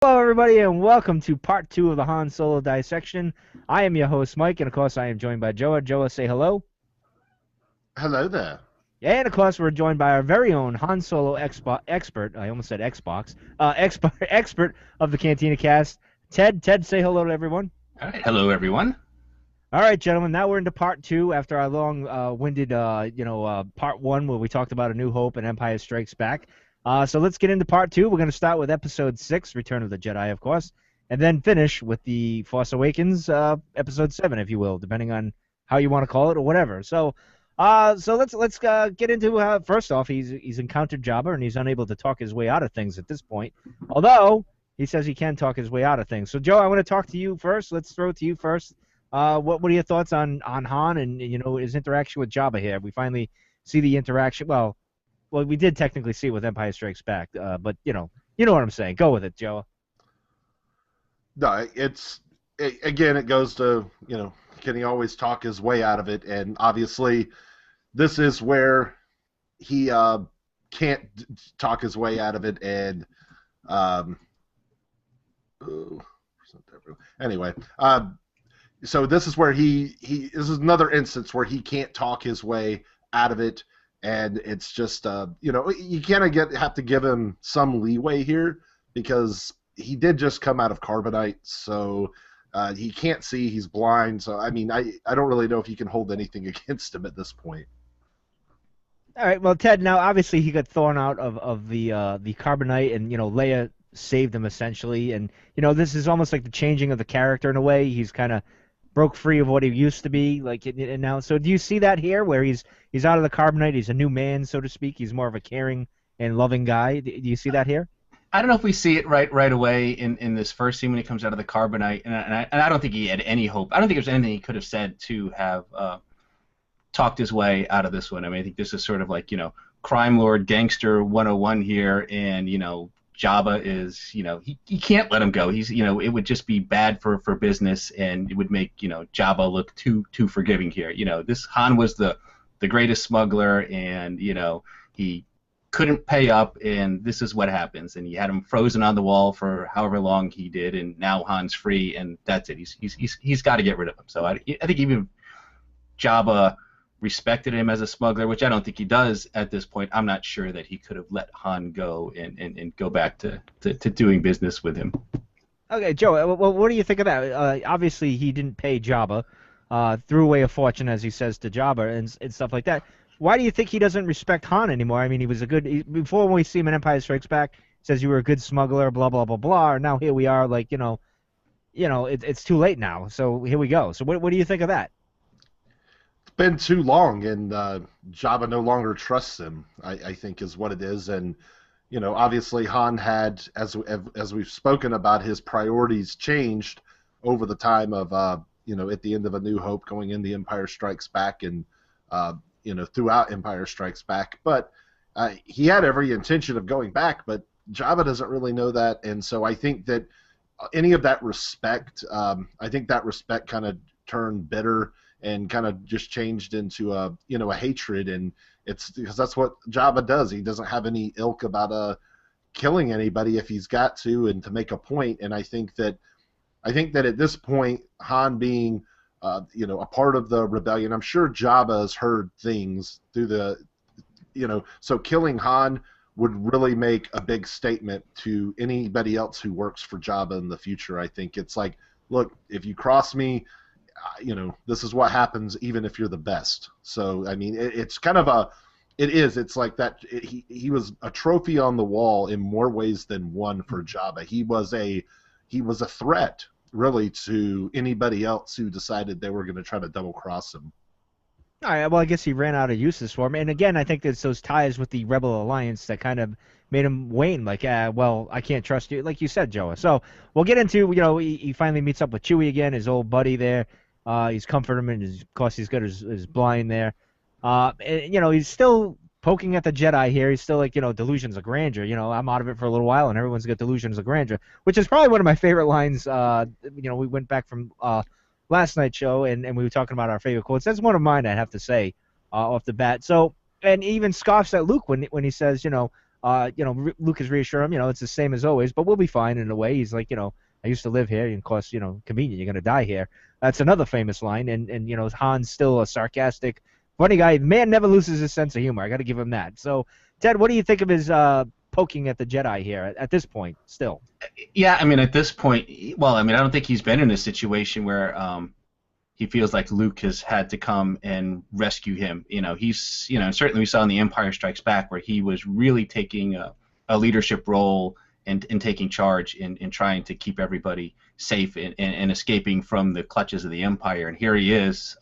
Hello, everybody, and welcome to part two of the Han Solo dissection. I am your host, Mike, and of course, I am joined by Joa. Joa, say hello. Hello there. And of course, we're joined by our very own Han Solo expert. I almost said Xbox. Expert of the Cantina cast, Ted. Ted, say hello to everyone. All right. Hello, everyone. All right, gentlemen. Now we're into part two after our long-winded, part one where we talked about A New Hope and Empire Strikes Back. So let's get into part two. We're going to start with episode 6, Return of the Jedi, of course, and then finish with the Force Awakens, episode 7, if you will, depending on how you want to call it or whatever. So let's get into first off, he's encountered Jabba and he's unable to talk his way out of things at this point. Although he says he can talk his way out of things. So Joe, I want to talk to you first. Let's throw it to you first. What are your thoughts on Han and his interaction with Jabba here? We finally see the interaction. Well, we did technically see it with Empire Strikes Back, but you know what I'm saying. Go with it, Joe. No, again, it goes to, can he always talk his way out of it? And obviously, this is where he can't talk his way out of it. And anyway, so this is where this is another instance where he can't talk his way out of it. And it's just, you kind of have to give him some leeway here because he did just come out of carbonite, so he can't see, he's blind. So, I mean, I don't really know if you can hold anything against him at this point. All right, well, Ted. Now, obviously, he got thrown out of the carbonite, and Leia saved him essentially, and this is almost like the changing of the character in a way. He's kind of broke free of what he used to be, and now. So, do you see that here, where he's out of the carbonite? He's a new man, so to speak. He's more of a caring and loving guy. Do you see that here? I don't know if we see it right away in this first scene when he comes out of the carbonite, and I don't think he had any hope. I don't think there's anything he could have said to have talked his way out of this one. I mean, I think this is sort of like crime lord gangster 101 here, and Jabba is he can't let him go. He's it would just be bad for business, and it would make Jabba look too forgiving here. This Han was the greatest smuggler, and he couldn't pay up, and this is what happens. And he had him frozen on the wall for however long he did, and now Han's free, and that's it. He's got to get rid of him. So I think even Jabba respected him as a smuggler, which I don't think he does at this point. I'm not sure that he could have let Han go and go back to doing business with him. Okay, Joe. Well, what do you think of that? Obviously, he didn't pay Jabba, threw away a fortune, as he says to Jabba, and stuff like that. Why do you think he doesn't respect Han anymore? I mean, he was before when we see him in Empire Strikes Back, he says you were a good smuggler, blah blah blah blah. And now here we are, like it's too late now. So here we go. So what do you think of that? It's been too long, and Jabba no longer trusts him, I think is what it is. And, obviously Han had, as we've spoken about, his priorities changed over the time of, at the end of A New Hope, going into Empire Strikes Back, and throughout Empire Strikes Back. But he had every intention of going back, but Jabba doesn't really know that. And so I think that any of that respect, I think that respect kind of turned bitter and kind of just changed into a hatred. And it's because that's what Jabba does. He doesn't have any ilk about killing anybody if he's got to, and to make a point. And I think that at this point, Han being a part of the rebellion. I'm sure Jabba has heard things through so killing Han would really make a big statement to anybody else who works for Jabba in the future. I think it's like, look, if you cross me, this is what happens even if you're the best. So, I mean, it's like that. He was a trophy on the wall in more ways than one for Jabba. He was a threat, really, to anybody else who decided they were going to try to double cross him. All right, well, I guess he ran out of uses for him. And again, I think it's those ties with the Rebel Alliance that kind of made him wane. Like, well, I can't trust you, like you said, Joe. So we'll get into, he finally meets up with Chewie again, his old buddy there. He's comforting him, and of course he's got his blind there. And, he's still poking at the Jedi here. He's still like, delusions of grandeur. I'm out of it for a little while, and everyone's got delusions of grandeur, which is probably one of my favorite lines. We went back from last night's show, and we were talking about our favorite quotes. That's one of mine, I have to say, off the bat. So, and he even scoffs at Luke when he says, Luke is reassuring him, it's the same as always, but we'll be fine in a way. He's like, I used to live here, and of course, convenient. You're gonna die here. That's another famous line, and Han's still a sarcastic, funny guy. Man never loses his sense of humor. I got to give him that. So, Ted, what do you think of his poking at the Jedi here at this point? Still, Yeah, I mean, at this point, well, I mean, I don't think he's been in a situation where he feels like Luke has had to come and rescue him. Certainly we saw in The Empire Strikes Back where he was really taking a leadership role and taking charge in trying to keep everybody safe and escaping from the clutches of the Empire. And here he is.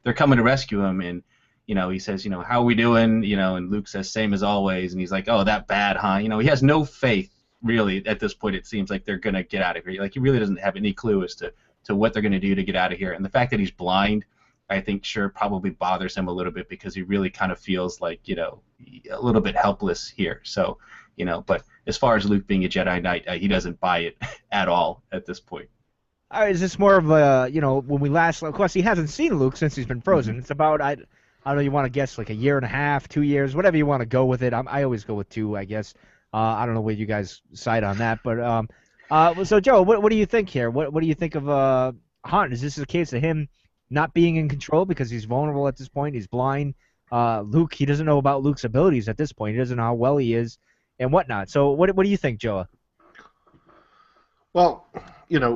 They're coming to rescue him, and he says, how are we doing? And Luke says, same as always. And he's like, oh, that bad, huh? He has no faith, really, at this point. It seems like they're going to get out of here. Like, he really doesn't have any clue as to what they're going to do to get out of here. And the fact that he's blind, I think, probably bothers him a little bit, because he really kind of feels like, a little bit helpless here. So, but as far as Luke being a Jedi Knight, he doesn't buy it at all at this point. Is this more of a, when we last, of course, he hasn't seen Luke since he's been frozen. It's about, I don't know, you want to guess like a year and a half, 2 years, whatever you want to go with it. I always go with 2, I guess. I don't know where you guys side on that, but so Joe, what do you think here? What do you think of Han? Is this a case of him not being in control because he's vulnerable at this point? He's blind. Luke, he doesn't know about Luke's abilities at this point. He doesn't know how well he is and whatnot. So what do you think, Joe? Well,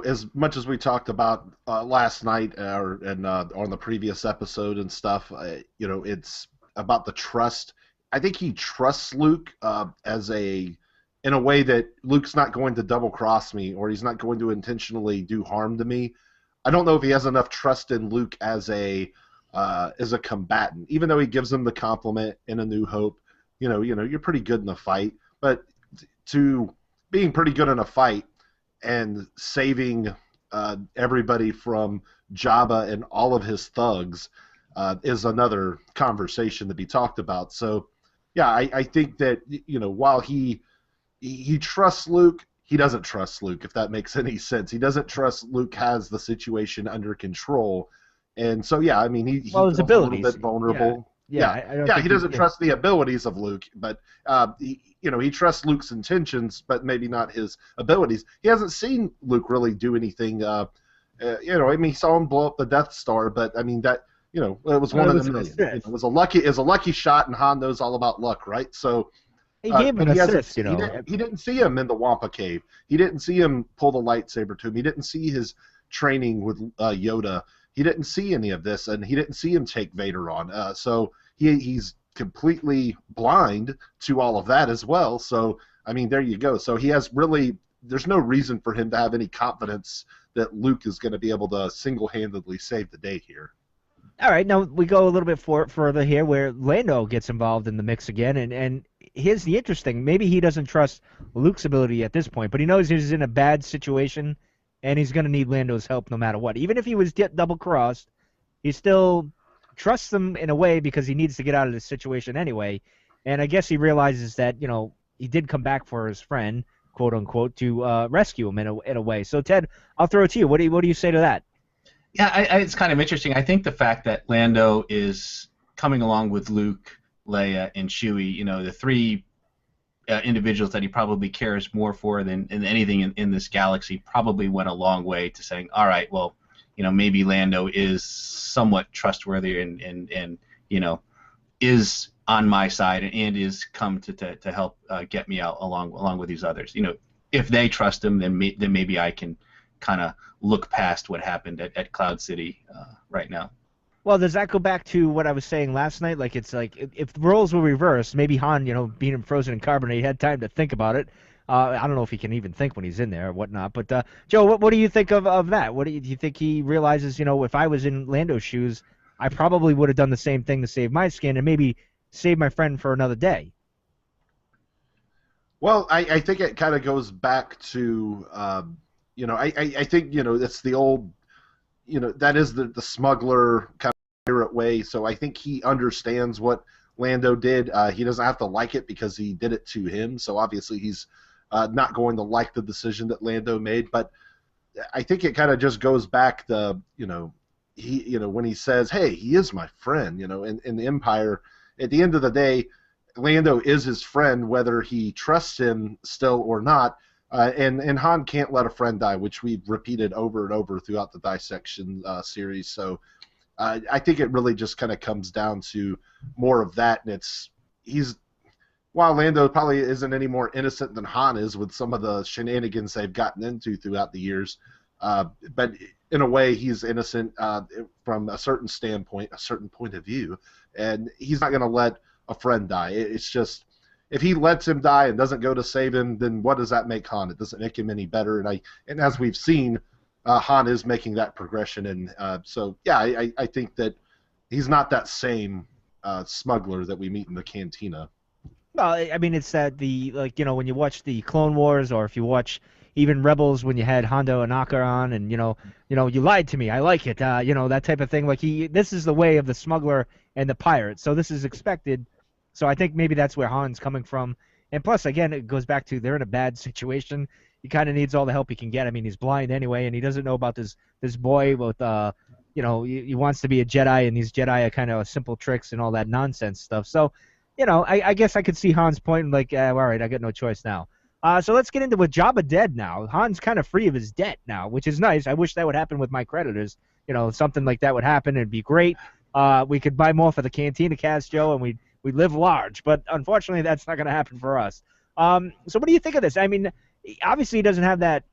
as much as we talked about last night and on the previous episode and stuff, it's about the trust. I think he trusts Luke in a way that Luke's not going to double cross me, or he's not going to intentionally do harm to me. I don't know if he has enough trust in Luke as a combatant, even though he gives him the compliment in A New Hope. You're pretty good in the fight, but to being pretty good in a fight and saving everybody from Jabba and all of his thugs is another conversation to be talked about. So, yeah, I think that while he trusts Luke, he doesn't trust Luke, if that makes any sense. He doesn't trust Luke has the situation under control, and so yeah, I mean he his feels abilities. a little bit vulnerable. Yeah, He doesn't trust the abilities of Luke, but he trusts Luke's intentions, but maybe not his abilities. He hasn't seen Luke really do anything. I mean, he saw him blow up the Death Star, but I mean that it was one of the million. It was a lucky shot, and Han knows all about luck, right? So he gave him an assist. He didn't see him in the Wampa Cave. He didn't see him pull the lightsaber to him. He didn't see his training with Yoda. He didn't see any of this, and he didn't see him take Vader on. So he's completely blind to all of that as well. So, I mean, there you go. So there's no reason for him to have any confidence that Luke is going to be able to single-handedly save the day here. All right, now we go a little bit further here where Lando gets involved in the mix again, and here's the interesting, maybe he doesn't trust Luke's ability at this point, but he knows he's in a bad situation, and he's going to need Lando's help no matter what. Even if he was double-crossed, he still trusts him in a way because he needs to get out of this situation anyway, and I guess he realizes that, he did come back for his friend, quote-unquote, to rescue him in a way. So, Ted, I'll throw it to you. What do you say to that? Yeah, it's kind of interesting. I think the fact that Lando is coming along with Luke, Leia, and Chewie, the 3 individuals that he probably cares more for than anything in this galaxy, probably went a long way to saying, all right, well, maybe Lando is somewhat trustworthy and is on my side and is come to help get me out along with these others. If they trust him, then maybe I can kind of look past what happened at Cloud City right now. Well, does that go back to what I was saying last night? Like, it's like if the roles were reversed, maybe Han, being frozen in carbonate, had time to think about it. I don't know if he can even think when he's in there or whatnot. But Joe, what do you think of that? Do you think he realizes? If I was in Lando's shoes, I probably would have done the same thing to save my skin and maybe save my friend for another day. Well, I think it kind of goes back to. I think it's the old, that is the smuggler kind of pirate way. So I think he understands what Lando did. He doesn't have to like it because he did it to him. So obviously he's not going to like the decision that Lando made. But I think it kind of just goes back to when he says, "Hey, he is my friend," in the Empire. At the end of the day, Lando is his friend, whether he trusts him still or not. And Han can't let a friend die, which we've repeated over and over throughout the Dissection series. So I think it really just kind of comes down to more of that. And he's while Lando probably isn't any more innocent than Han is with some of the shenanigans they've gotten into throughout the years, but in a way he's innocent from a certain standpoint, a certain point of view, and he's not going to let a friend die. It's just if he lets him die and doesn't go to save him, then what does that make Han? It doesn't make him any better. And as we've seen, Han is making that progression, and so yeah, I think that he's not that same smuggler that we meet in the Cantina. Well, I mean, it's that when you watch the Clone Wars, or if you watch even Rebels, when you had Hondo Anaka on, and you lied to me, I like it, that type of thing. Like this is the way of the smuggler and the pirate, so this is expected. So I think maybe that's where Han's coming from. And plus, again, it goes back to they're in a bad situation. He kind of needs all the help he can get. I mean, he's blind anyway, and he doesn't know about this boy with he wants to be a Jedi, and these Jedi are kind of simple tricks and all that nonsense stuff. So. I guess I could see Han's point, like, all right, I got no choice now. So let's get into with Jabba dead now. Han's kind of free of his debt now, which is nice. I wish that would happen with my creditors. Something like that would happen. It'd be great. We could buy more for the Cantina cast, Joe, and we'd live large. But unfortunately, that's not going to happen for us. So what do you think of this? I mean, obviously he doesn't have that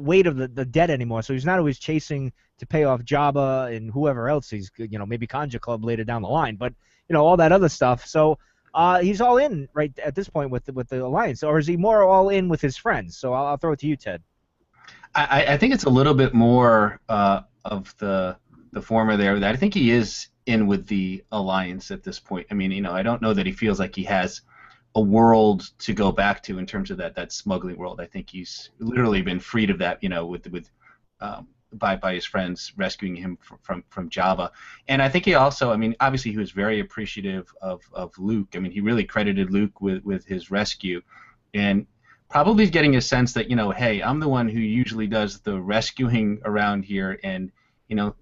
weight of the debt anymore, so he's not always chasing to pay off Jabba and whoever else he's, maybe Conja Club later down the line. But all that other stuff. So he's all in right at this point with the alliance, or is he more all in with his friends? So I'll throw it to you, Ted. I think it's a little bit more of the former there. That I think he is in with the alliance at this point. I mean, I don't know that he feels like he has a world to go back to in terms of that smuggling world. I think he's literally been freed of that, by his friends rescuing him from Jabba. And I think he also, I mean, obviously he was very appreciative of Luke. I mean, he really credited Luke with his rescue, and probably getting a sense that, hey, I'm the one who usually does the rescuing around here, and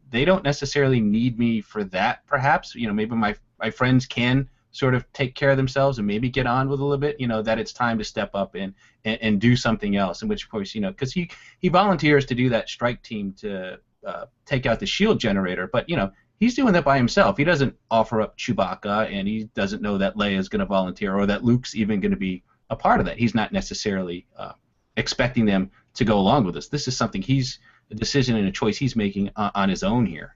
they don't necessarily need me for that. Perhaps maybe my friends can sort of take care of themselves and maybe get on with a little bit, that it's time to step up and do something else. In which case, because he volunteers to do that strike team to take out the shield generator, but he's doing that by himself. He doesn't offer up Chewbacca, and he doesn't know that Leia is going to volunteer or that Luke's even going to be a part of that. He's not necessarily expecting them to go along with us. This is something a decision and a choice he's making on his own here.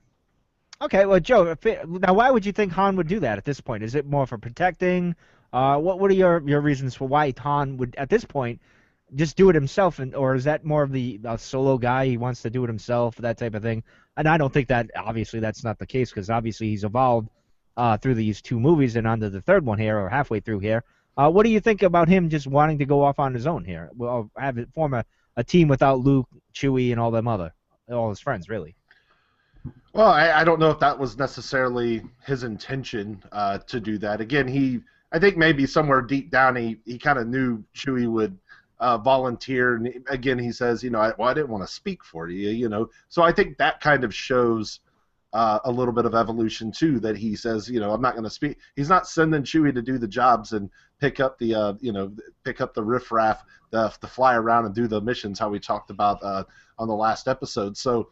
Okay, well, Joe, now why would you think Han would do that at this point? Is it more for protecting? What are your reasons for why Han would, at this point, just do it himself, or is that more of the solo guy? He wants to do it himself, that type of thing. And I don't think that, obviously, that's not the case, because obviously he's evolved through these two movies and onto the third one here, or halfway through here. What do you think about him just wanting to go off on his own here? Well, have it form a team without Luke, Chewie, and all his friends, really. Well, I don't know if that was necessarily his intention to do that. Again, I think maybe somewhere deep down he kind of knew Chewie would volunteer. And again, he says, I didn't want to speak for you, So I think that kind of shows a little bit of evolution too. That he says, I'm not going to speak. He's not sending Chewie to do the jobs and pick up the riffraff, to fly around and do the missions. How we talked about on the last episode. So.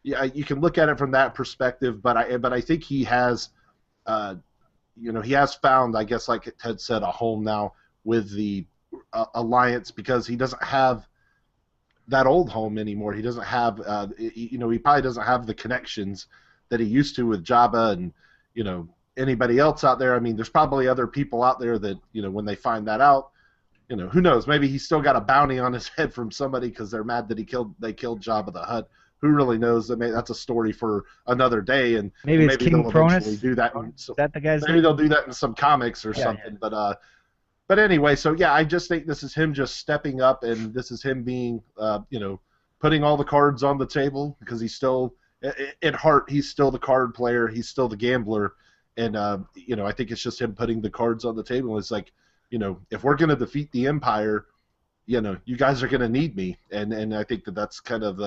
Yeah, you can look at it from that perspective, but I think he has, he has found, I guess, like Ted said, a home now with the alliance, because he doesn't have that old home anymore. He doesn't have, he probably doesn't have the connections that he used to with Jabba and anybody else out there. I mean, there's probably other people out there that when they find that out, who knows? Maybe he's still got a bounty on his head from somebody because they're mad that they killed Jabba the Hutt. Who really knows? That's a story for another day, and maybe it's King they'll eventually Cronus. do that. Is that the guy's maybe name? They'll do that in some comics or something. Yeah. But anyway, so yeah, I just think this is him just stepping up, and this is him being, putting all the cards on the table, because he's still, at heart, he's still the card player, he's still the gambler, and I think it's just him putting the cards on the table. It's like, if we're gonna defeat the Empire, you guys are gonna need me, and I think that's kind of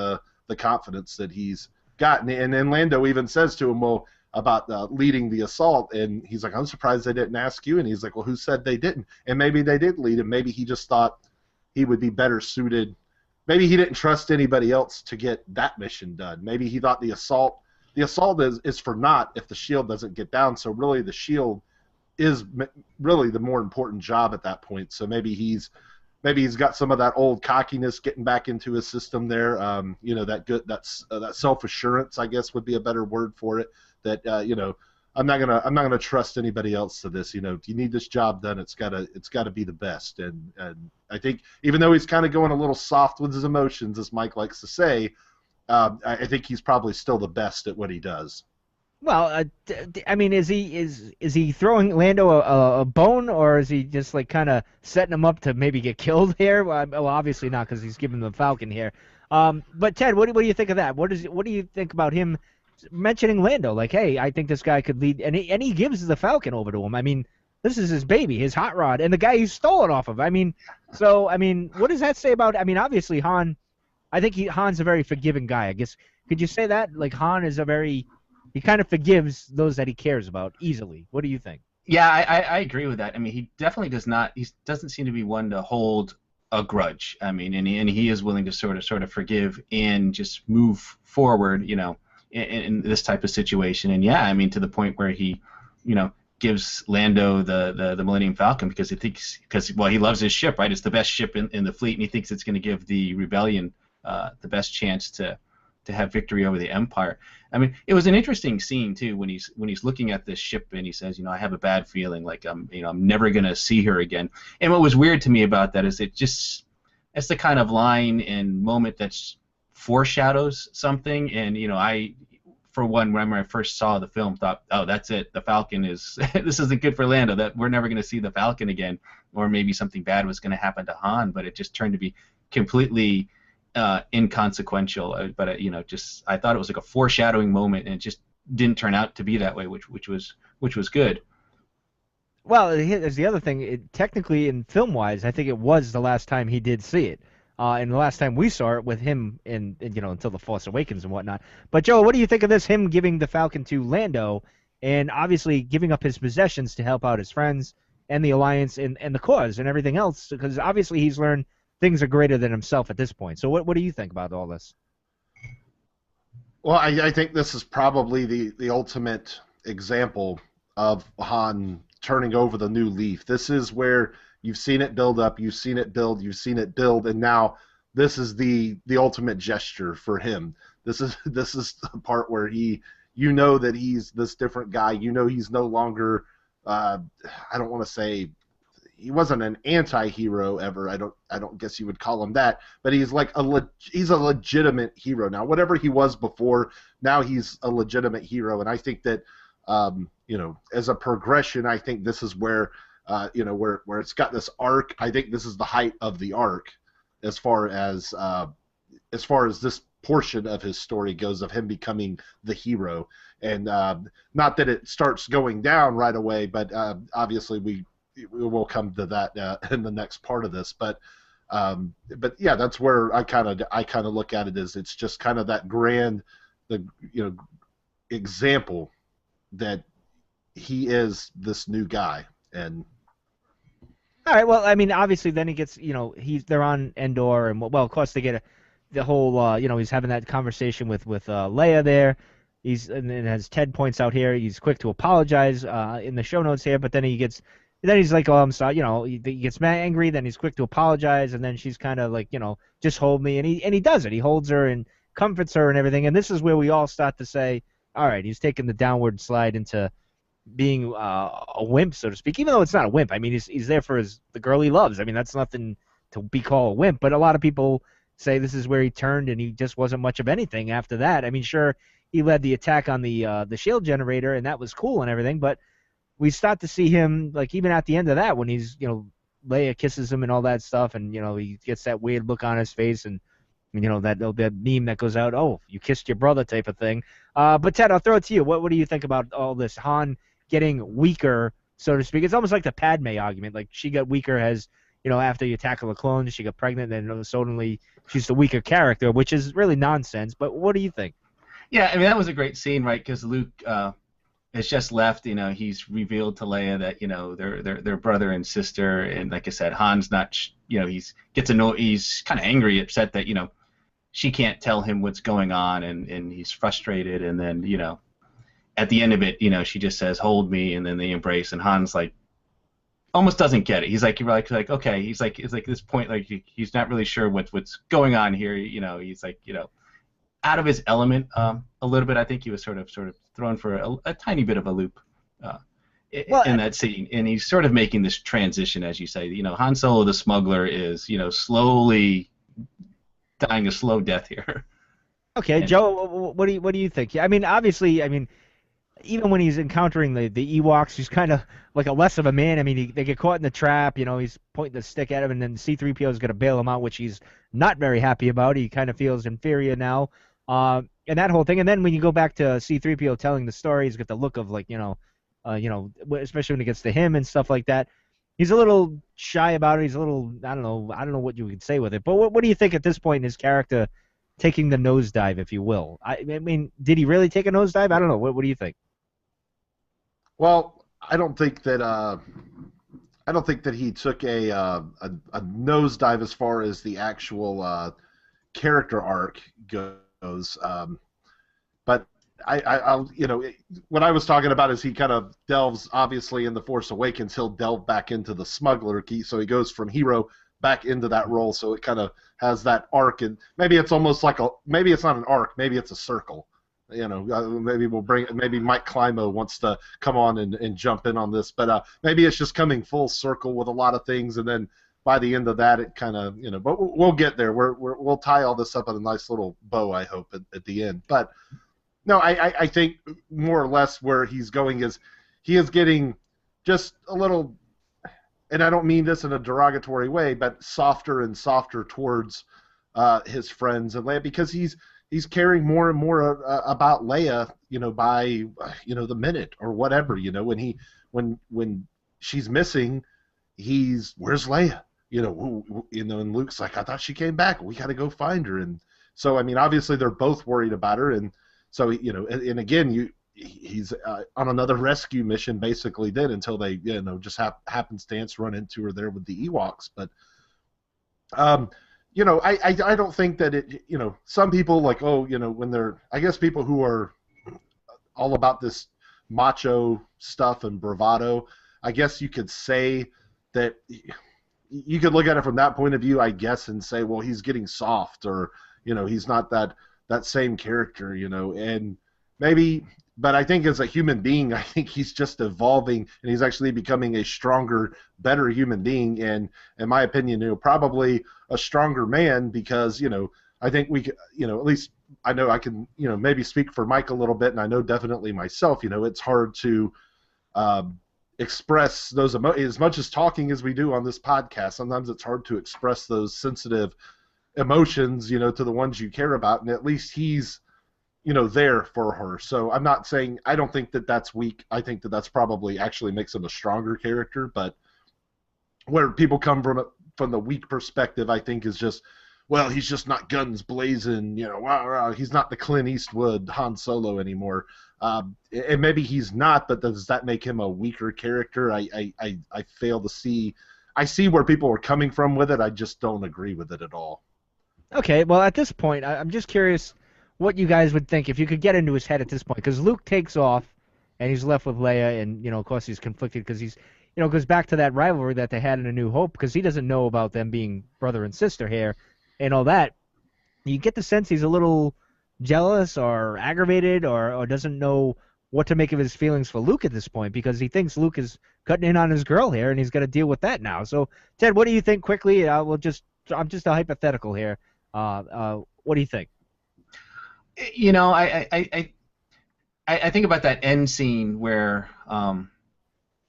the confidence that he's gotten. And then Lando even says to him, well, leading the assault, and he's like, I'm surprised they didn't ask you, and he's like, well, who said they didn't? And maybe they did lead him. Maybe he just thought he would be better suited. Maybe he didn't trust anybody else to get that mission done. Maybe he thought the assault is for naught if the shield doesn't get down. So really, the shield is really the more important job at that point. So maybe he's got some of that old cockiness getting back into his system there. That self-assurance, I guess, would be a better word for it. That I'm not gonna trust anybody else to this. If you need this job done, it's gotta be the best. And I think even though he's kind of going a little soft with his emotions, as Mike likes to say, I think he's probably still the best at what he does. Well, I mean, is he throwing Lando a bone, or is he just like kind of setting him up to maybe get killed here? Well, obviously not, because he's giving the Falcon here. But Ted, what do you think of that? What do you think about him mentioning Lando? Like, hey, I think this guy could lead, and he gives the Falcon over to him. I mean, this is his baby, his hot rod, and the guy he stole it off of. I mean, what does that say about? I mean, obviously Han. I think Han's a very forgiving guy. I guess could you say that? Like Han is he kind of forgives those that he cares about easily. What do you think? Yeah, I agree with that. I mean, he definitely does not. He doesn't seem to be one to hold a grudge. I mean, and he is willing to sort of forgive and just move forward. In this type of situation. And yeah, I mean, to the point where he, gives Lando the Millennium Falcon because he loves his ship, right? It's the best ship in the fleet, and he thinks it's going to give the rebellion the best chance to have victory over the Empire. I mean, it was an interesting scene too when he's looking at this ship and he says, I have a bad feeling, like I'm never going to see her again. And what was weird to me about that is it's the kind of line and moment that's foreshadows something. And I, for one, when I first saw the film, thought, oh, that's it, the Falcon is this isn't good for Lando, that we're never going to see the Falcon again, or maybe something bad was going to happen to Han. But it just turned to be completely inconsequential. But I thought it was like a foreshadowing moment, and it just didn't turn out to be that way, which was good. Well, there's the other thing. Technically, in film-wise, I think it was the last time he did see it. And the last time we saw it with him until The Force Awakens and whatnot. But Joe, what do you think of this? Him giving the Falcon to Lando, and obviously giving up his possessions to help out his friends and the Alliance and the cause and everything else, because obviously he's learned things are greater than himself at this point. So what do you think about all this? Well, I think this is probably the ultimate example of Han turning over the new leaf. This is where you've seen it build up, you've seen it build, and now this is the ultimate gesture for him. This is the part where that he's this different guy. He's no longer I don't want to say he wasn't an anti-hero ever. I don't guess you would call him that, but he's like he's a legitimate hero now. Whatever he was before, now he's a legitimate hero, and I think that as a progression, I think this is where where it's got this arc. I think this is the height of the arc as far as this portion of his story goes, of him becoming the hero. And not that it starts going down right away, but obviously we will come to that in the next part of this. But yeah, that's where I kind of look at it as it's just kind of that grand example that he is this new guy. And all right, well, I mean, obviously, then he gets, they're on Endor, and well, of course, they get the whole, he's having that conversation with Leia there. And as Ted points out here, he's quick to apologize in the show notes here, but then he's like, oh, I'm sorry, he gets mad, angry, then he's quick to apologize, and then she's kind of like, just hold me, and he does it. He holds her and comforts her and everything, and this is where we all start to say, all right, he's taking the downward slide into being a wimp, so to speak, even though it's not a wimp. I mean, he's there for the girl he loves. I mean, that's nothing to be called a wimp, but a lot of people say this is where he turned and he just wasn't much of anything after that. I mean, sure, he led the attack on the shield generator, and that was cool and everything, but we start to see him, like, even at the end of that, when he's, Leia kisses him and all that stuff, and, he gets that weird look on his face, and, that meme that goes out, oh, you kissed your brother type of thing. But Ted, I'll throw it to you. What do you think about all this? Han getting weaker, so to speak. It's almost like the Padme argument. Like, she got weaker after the attack of the clones, she got pregnant, and suddenly she's the weaker character, which is really nonsense. But what do you think? Yeah, I mean, that was a great scene, right? Because Luke it's just left. He's revealed to Leia that they're brother and sister, and like I said, Han's not. He's gets annoyed. He's kind of angry, upset that she can't tell him what's going on, and he's frustrated. And then at the end of it, she just says, "Hold me," and then they embrace, and Han's like almost doesn't get it. He's like okay. He's like it's like this point, like he's not really sure what's going on here. He's like out of his element a little bit. I think he was sort of thrown for a tiny bit of a loop in that scene, and he's sort of making this transition, as you say. Han Solo the smuggler is slowly dying a slow death here. Okay, Joe, what do you think? I mean, obviously, even when he's encountering the Ewoks, he's kind of like a less of a man. I mean, they get caught in the trap. He's pointing the stick at him, and then C-3PO is going to bail him out, which he's not very happy about. He kind of feels inferior now. And that whole thing, and then when you go back to C-3PO telling the story, he's got the look of like, especially when it gets to him and stuff like that. He's a little shy about it. He's a little, I don't know what you could say with it. But what do you think at this point in his character taking the nosedive, if you will? I mean, did he really take a nosedive? I don't know. What do you think? Well, I don't think that he took a nosedive as far as the actual character arc goes. But I'll what I was talking about is he kind of delves, obviously in The Force Awakens, he'll delve back into the smuggler key, so he goes from hero back into that role, so it kind of has that arc, and maybe it's almost like maybe it's not an arc, maybe it's a circle. Maybe Mike Climo wants to come on and jump in on this, but maybe it's just coming full circle with a lot of things, and then by the end of that, it kind of, but we'll get there. We'll tie all this up in a nice little bow, I hope, at the end. But no, I think more or less where he's going is he is getting just a little, and I don't mean this in a derogatory way, but softer and softer towards his friends and Leia, because he's caring more and more about Leia, by the minute or whatever. When she's missing, where's Leia? And Luke's like, I thought she came back. We got to go find her. And so, I mean, obviously they're both worried about her, and so and again, he's on another rescue mission basically then until they just happenstance run into her there with the Ewoks, but. I don't think that it, some people like, when they're, I guess people who are all about this macho stuff and bravado, I guess you could say that you could look at it from that point of view, I guess, and say, well, he's getting soft, or, he's not that same character, and maybe, but I think as a human being, I think he's just evolving, and he's actually becoming a stronger, better human being, and in my opinion, probably a stronger man, because, I think we could, at least I know I can, maybe speak for Mike a little bit, and I know definitely myself, it's hard to express those as much as talking as we do on this podcast. Sometimes it's hard to express those sensitive emotions, to the ones you care about, and at least he's, there for her. So I'm not saying, I don't think that that's weak. I think that that's probably actually makes him a stronger character, but where people come from the weak perspective, I think is just, well, he's just not guns blazing, he's not the Clint Eastwood Han Solo anymore. And maybe he's not, but does that make him a weaker character? I fail to see. I see where people are coming from with it. I just don't agree with it at all. Okay, well, at this point, I'm just curious what you guys would think if you could get into his head at this point, because Luke takes off and he's left with Leia, and of course he's conflicted because he's goes back to that rivalry that they had in A New Hope, because he doesn't know about them being brother and sister here and all that. You get the sense he's a little jealous or aggravated, or doesn't know what to make of his feelings for Luke at this point, because he thinks Luke is cutting in on his girl here, and he's got to deal with that now. So, Ted, what do you think quickly? I'm just a hypothetical here. What do you think? I think about that end scene where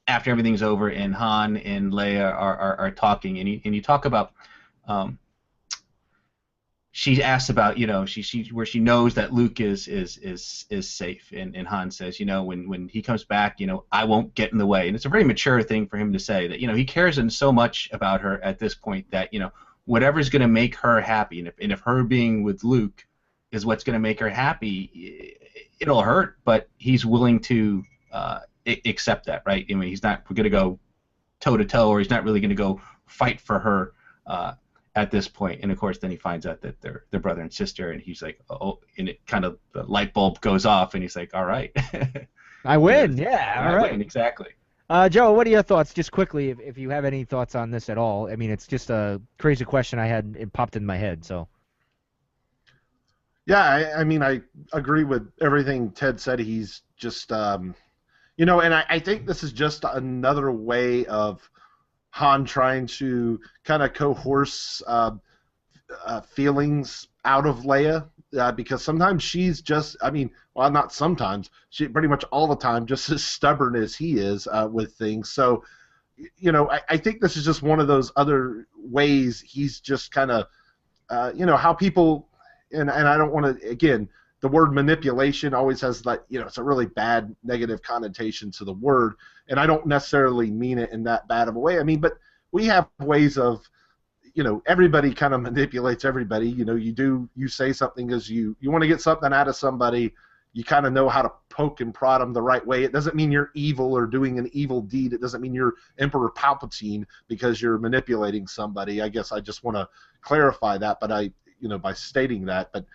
after everything's over and Han and Leia are talking, and you talk about she asks about she where she knows that Luke is safe, and Han says when he comes back I won't get in the way, and it's a very mature thing for him to say that he cares so much about her at this point that whatever's going to make her happy, and if her being with Luke is what's going to make her happy, it'll hurt, but he's willing to accept that, right? I mean, he's not going to go toe to toe, or he's not really going to go fight for her at this point. And of course, then he finds out that they're brother and sister, and he's like, oh, and it kind of the light bulb goes off, and he's like, all right, I win. Yeah, all I right. win, exactly. Joe, what are your thoughts, just quickly, if you have any thoughts on this at all? I mean, it's just a crazy question I had. It popped in my head, so. Yeah, I mean, I agree with everything Ted said. He's just, and I think this is just another way of Han trying to kind of coerce feelings out of Leia, because sometimes she's just, well, not sometimes, she pretty much all the time just as stubborn as he is with things. So, I think this is just one of those other ways he's just kind of, how people, and I don't want to, again, the word manipulation always has that, it's a really bad negative connotation to the word, and I don't necessarily mean it in that bad of a way. I mean, but we have ways of, everybody kind of manipulates everybody. You say something because you want to get something out of somebody. You kind of know how to poke and prod them the right way. It doesn't mean you're evil or doing an evil deed. It doesn't mean you're Emperor Palpatine because you're manipulating somebody. I guess I just want to clarify that, but by stating that. But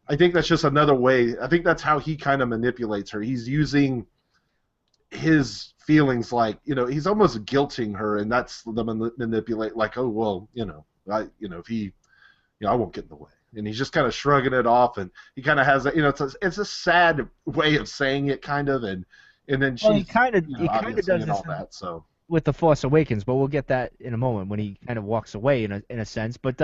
I think that's just another way. I think that's how he kind of manipulates her. He's using his feelings, like, he's almost guilting her, and that's the manipulate. Like, oh well, if he, I won't get in the way, and he's just kind of shrugging it off, and he kind of has that. It's a sad way of saying it, kind of, and then she, well, he kind of does and this all that. So with the Force Awakens, but we'll get that in a moment when he kind of walks away in a sense. But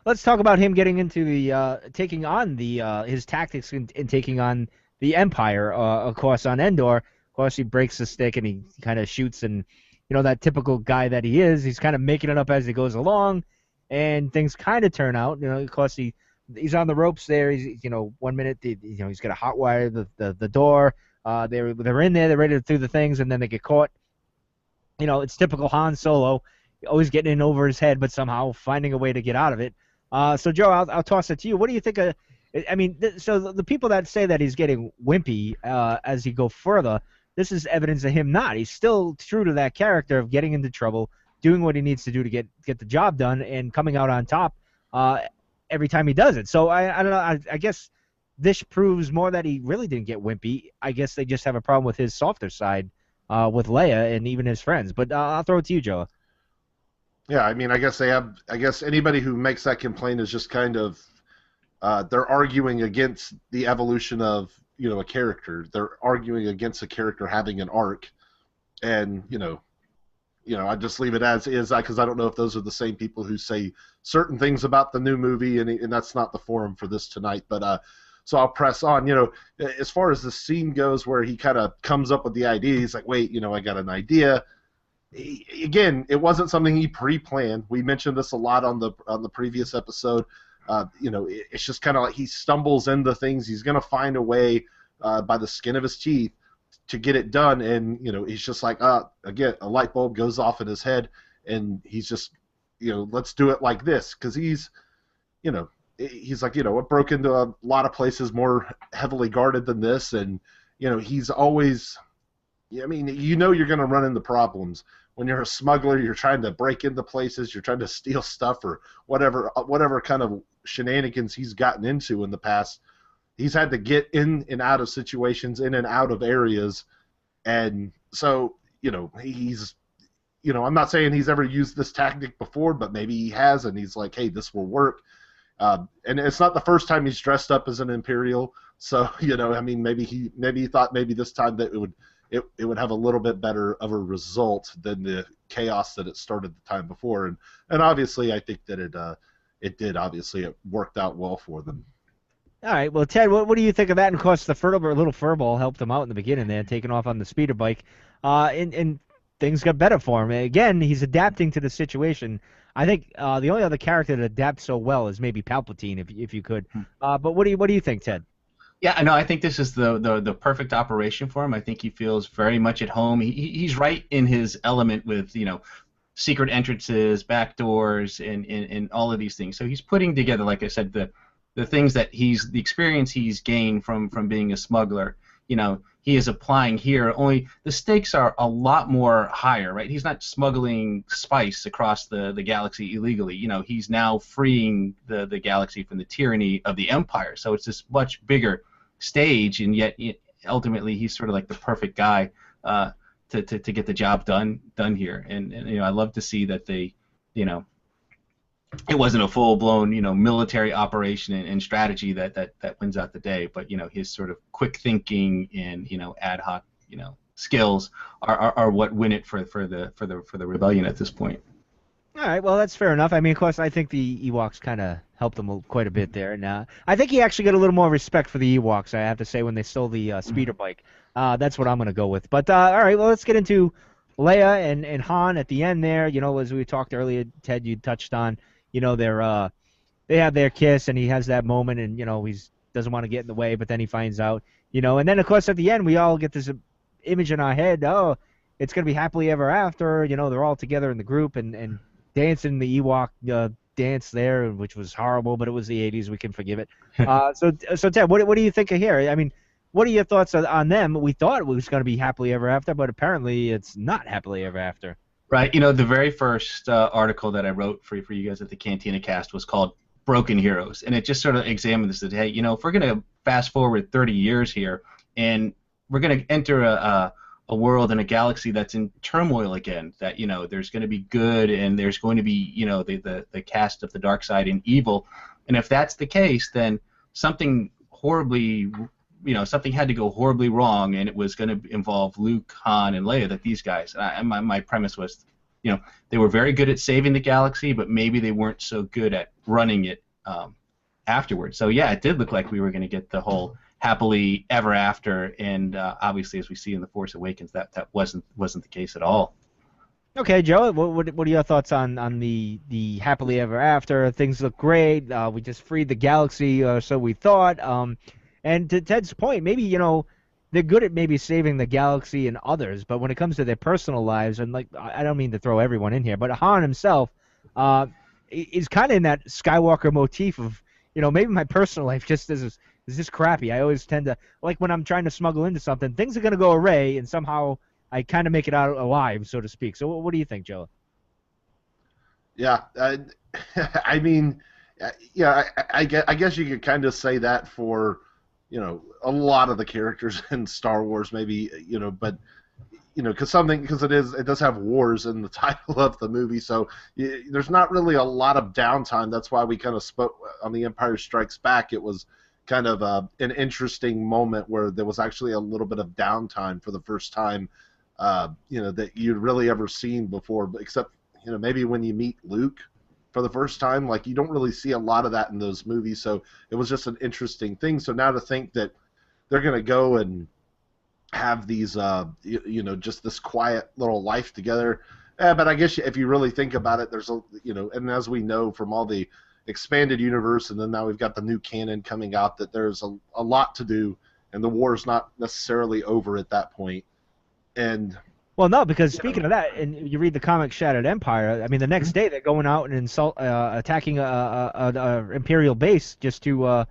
let's talk about him getting into the taking on the his tactics in taking on the Empire. Of course, on Endor, of course, he breaks the stick and he kind of shoots, and that typical guy that he is, he's kind of making it up as he goes along, and things kind of turn out. Of course, he's on the ropes there. He's 1 minute he's got to hotwire the door. They're in there, they're ready to do the things, and then they get caught. It's typical Han Solo, always getting in over his head, but somehow finding a way to get out of it. So, Joe, I'll toss it to you. What do you think so the people that say that he's getting wimpy as he go further, this is evidence of him not. He's still true to that character of getting into trouble, doing what he needs to do to get the job done, and coming out on top every time he does it. So, I don't know. I guess this proves more that he really didn't get wimpy. I guess they just have a problem with his softer side. With Leia and even his friends. But I'll throw it to you, Joe. Yeah, I guess anybody who makes that complaint is just kind of they're arguing against the evolution of a character. They're arguing against a character having an arc, and I just leave it as is, because I don't know if those are the same people who say certain things about the new movie, and that's not the forum for this tonight. But so I'll press on. As far as the scene goes, where he kind of comes up with the idea, he's like, "Wait, I got an idea." Again, it wasn't something he pre-planned. We mentioned this a lot on the previous episode. It's just kind of like he stumbles into things. He's going to find a way by the skin of his teeth to get it done, and he's just like, again, a light bulb goes off in his head, and he's just, let's do it like this, because he's like, it broke into a lot of places more heavily guarded than this, and he's always, you're going to run into problems when you're a smuggler. You're trying to break into places, you're trying to steal stuff, or whatever kind of shenanigans he's gotten into in the past. He's had to get in and out of situations, in and out of areas, and so he's, I'm not saying he's ever used this tactic before, but maybe he has, and he's like, hey, this will work. And it's not the first time he's dressed up as an Imperial, so maybe he thought maybe this time that it would have a little bit better of a result than the chaos that it started the time before, and obviously I think that it did. Obviously, it worked out well for them. All right, well, Ted, what do you think of that? And of course, the little furball helped him out in the beginning there, taking off on the speeder bike, and things got better for him. Again, he's adapting to the situation. I think the only other character that adapts so well is maybe Palpatine, if you could. But what do you think, Ted? Yeah, no, I think this is the perfect operation for him. I think he feels very much at home. He's right in his element with secret entrances, back doors, and all of these things. So he's putting together, like I said, the things that the experience he's gained from being a smuggler. he is applying here. Only the stakes are a lot more higher, right? He's not smuggling spice across the galaxy illegally. He's now freeing the galaxy from the tyranny of the Empire. So it's this much bigger stage, and yet ultimately he's sort of like the perfect guy to get the job done here. And I love to see that they, it wasn't a full-blown, military operation and strategy that wins out the day, but his sort of quick thinking and ad hoc, skills are what win it for the rebellion at this point. All right, well, that's fair enough. I mean, of course, I think the Ewoks kind of helped him quite a bit there. And I think he actually got a little more respect for the Ewoks, I have to say, when they stole the speeder bike. That's what I'm going to go with. But, all right, well, let's get into Leia and Han at the end there. As we talked earlier, Ted, you touched on, they have their kiss, and he has that moment, and, he doesn't want to get in the way, but then he finds out, And then, of course, at the end, we all get this image in our head, oh, it's going to be happily ever after. They're all together in the group and dancing the Ewok dance there, which was horrible, but it was the 80s. We can forgive it. So Ted, what do you think of here? I mean, what are your thoughts on them? We thought it was going to be happily ever after, but apparently it's not happily ever after. Right. The very first article that I wrote for you guys at the Cantina Cast was called Broken Heroes, and it just sort of examined this. That, hey, if we're going to fast forward 30 years here, and we're going to enter a world and a galaxy that's in turmoil again, that there's going to be good and there's going to be the cast of the dark side and evil, and if that's the case, then something had to go horribly wrong, and it was going to involve Luke, Han, and Leia. That these guys, my premise was, they were very good at saving the galaxy, but maybe they weren't so good at running it afterwards. So yeah, it did look like we were going to get the whole happily ever after, and obviously, as we see in The Force Awakens, that wasn't the case at all. Okay, Joe, what are your thoughts on the happily ever after? Things look great. We just freed the galaxy, so we thought. And to Ted's point, maybe they're good at maybe saving the galaxy and others, but when it comes to their personal lives, and I don't mean to throw everyone in here, but Han himself is kind of in that Skywalker motif of maybe my personal life just is just crappy. I always tend to, like when I'm trying to smuggle into something, things are going to go awry, and somehow I kind of make it out alive, so to speak. So what do you think, Joe? Yeah, I mean, yeah, I guess you could kind of say that for, a lot of the characters in Star Wars, maybe, but, because it does have wars in the title of the movie, so there's not really a lot of downtime. That's why we kind of spoke on The Empire Strikes Back. It was kind of an interesting moment where there was actually a little bit of downtime for the first time, that you'd really ever seen before, except, maybe when you meet Luke for the first time, you don't really see a lot of that in those movies, so it was just an interesting thing. So now to think that they're going to go and have these, just this quiet little life together, but I guess if you really think about it, there's and as we know from all the expanded universe, and then now we've got the new canon coming out, that there's a lot to do, and the war's not necessarily over at that point. And well, no, because speaking of that, and you read the comic Shattered Empire, I mean, the next day they're going out and attacking a Imperial base just to,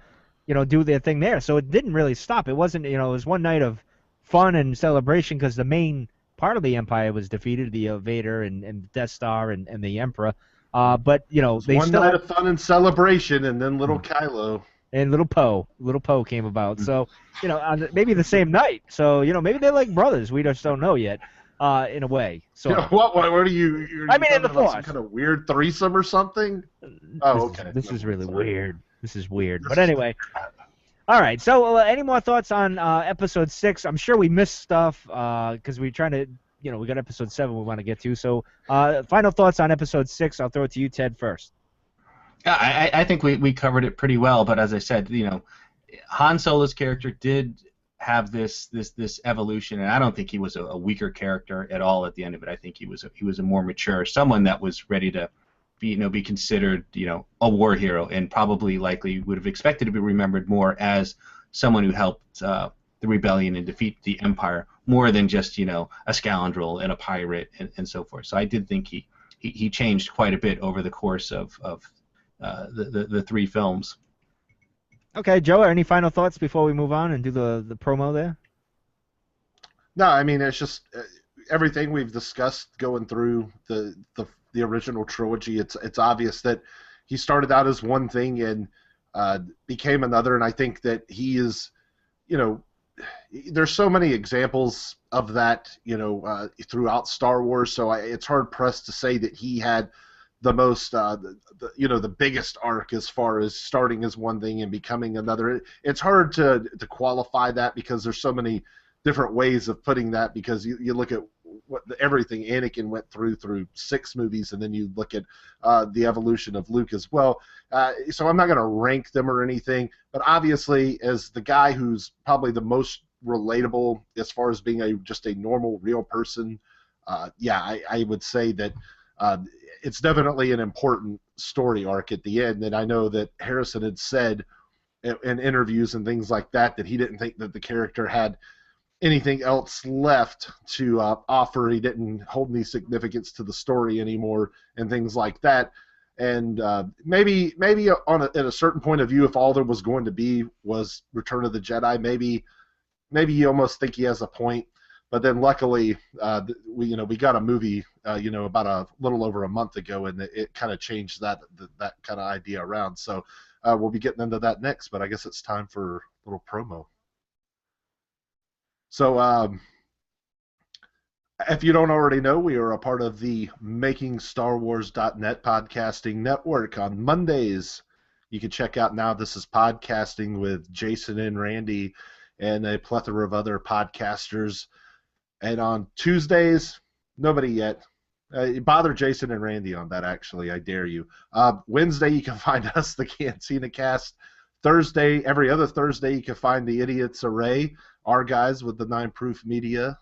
do their thing there. So it didn't really stop. It wasn't, it was one night of fun and celebration because the main part of the Empire was defeated, the Vader and Death Star and the Emperor. But, they one still night of fun and celebration, and then little Kylo. And little Poe came about. So, on maybe the same night. So, maybe they're like brothers. We just don't know yet. In a way. So what are you? I mean, in the Force. Some kind of weird threesome or something? Oh, okay. This is really weird. This is weird. But anyway, all right. So, any more thoughts on episode 6? I'm sure we missed stuff because we're trying to, we got episode 7 we want to get to. So, final thoughts on episode 6. I'll throw it to you, Ted, first. Yeah, I think we covered it pretty well. But as I said, Han Solo's character did have this evolution, and I don't think he was a weaker character at all at the end of it. I think he was a more mature, someone that was ready to be considered a war hero, and probably likely would have expected to be remembered more as someone who helped the rebellion and defeat the Empire more than just a scoundrel and a pirate and so forth. So I did think he changed quite a bit over the course of the 3 films. Okay, Joe, any final thoughts before we move on and do the promo there? No, I mean it's just everything we've discussed going through the original trilogy. It's obvious that he started out as one thing and became another, and I think that he is, you know, there's so many examples of that, throughout Star Wars. So it's hard pressed to say that he had the most, the biggest arc as far as starting as one thing and becoming another. It's hard to qualify that because there's so many different ways of putting that. Because you look at everything Anakin went through 6 movies, and then you look at the evolution of Luke as well. So I'm not going to rank them or anything, but obviously, as the guy who's probably the most relatable as far as being just a normal, real person, I would say that it's definitely an important story arc at the end. And I know that Harrison had said in interviews and things like that he didn't think that the character had anything else left to offer. He didn't hold any significance to the story anymore and things like that. And maybe at a certain point of view, if all there was going to be was Return of the Jedi, maybe you almost think he has a point. But then luckily, we got a movie, about a little over a month ago, and it kind of changed that kind of idea around. So we'll be getting into that next. But I guess it's time for a little promo. So if you don't already know, we are a part of the MakingStarWars.net podcasting network. On Mondays, you can check out Now This Is Podcasting with Jason and Randy and a plethora of other podcasters. And on Tuesdays, nobody yet. Bother Jason and Randy on that, actually. I dare you. Wednesday, you can find us, the Cantina Cast. Thursday, every other Thursday, you can find the Idiots Array, our guys with the 9 Proof Media.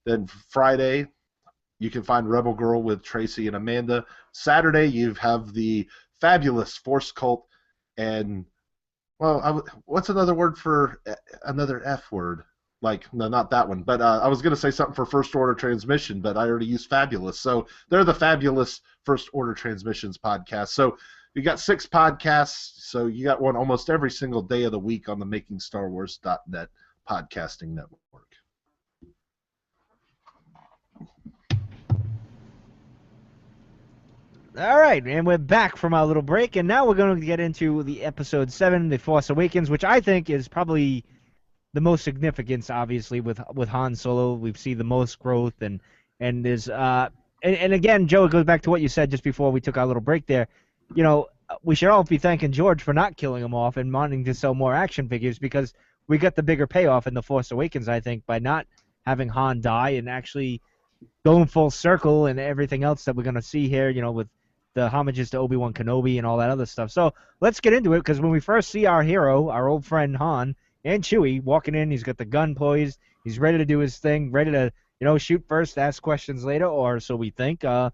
Then Friday, you can find Rebel Girl with Tracy and Amanda. Saturday, you have the fabulous Force Cult. And, well, what's another word for another F word? No, not that one. But I was going to say something for First Order Transmission, but I already used fabulous. So they're the fabulous First Order Transmissions podcast. So you got 6 podcasts. So you got one almost every single day of the week on the MakingStarWars.net podcasting network. All right, and we're back from our little break, and now we're going to get into the episode 7, The Force Awakens, which I think is probably the most significance, obviously, with Han Solo. We've seen the most growth, and there's and again, Joe, it goes back to what you said just before we took our little break there. We should all be thanking George for not killing him off and wanting to sell more action figures, because we got the bigger payoff in The Force Awakens, I think, by not having Han die and actually going full circle and everything else that we're going to see here, with the homages to Obi-Wan Kenobi and all that other stuff. So let's get into it, because when we first see our hero, our old friend Han and Chewie walking in, he's got the gun poised, he's ready to do his thing, ready to, shoot first, ask questions later, or so we think. So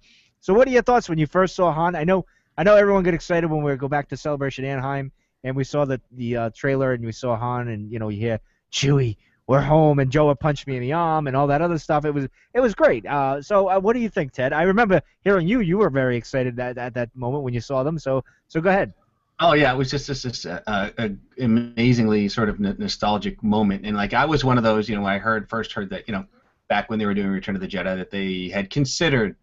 what are your thoughts when you first saw Han? I know everyone got excited when we go back to Celebration Anaheim, and we saw the trailer, and we saw Han, and, you hear, Chewie, we're home, and Joe punched me in the arm, and all that other stuff. It was great. So what do you think, Ted? I remember hearing you were very excited at that moment when you saw them, so go ahead. Oh yeah, it was just this amazingly sort of nostalgic moment, and I was one of those, when I first heard that, back when they were doing Return of the Jedi, that they had considered,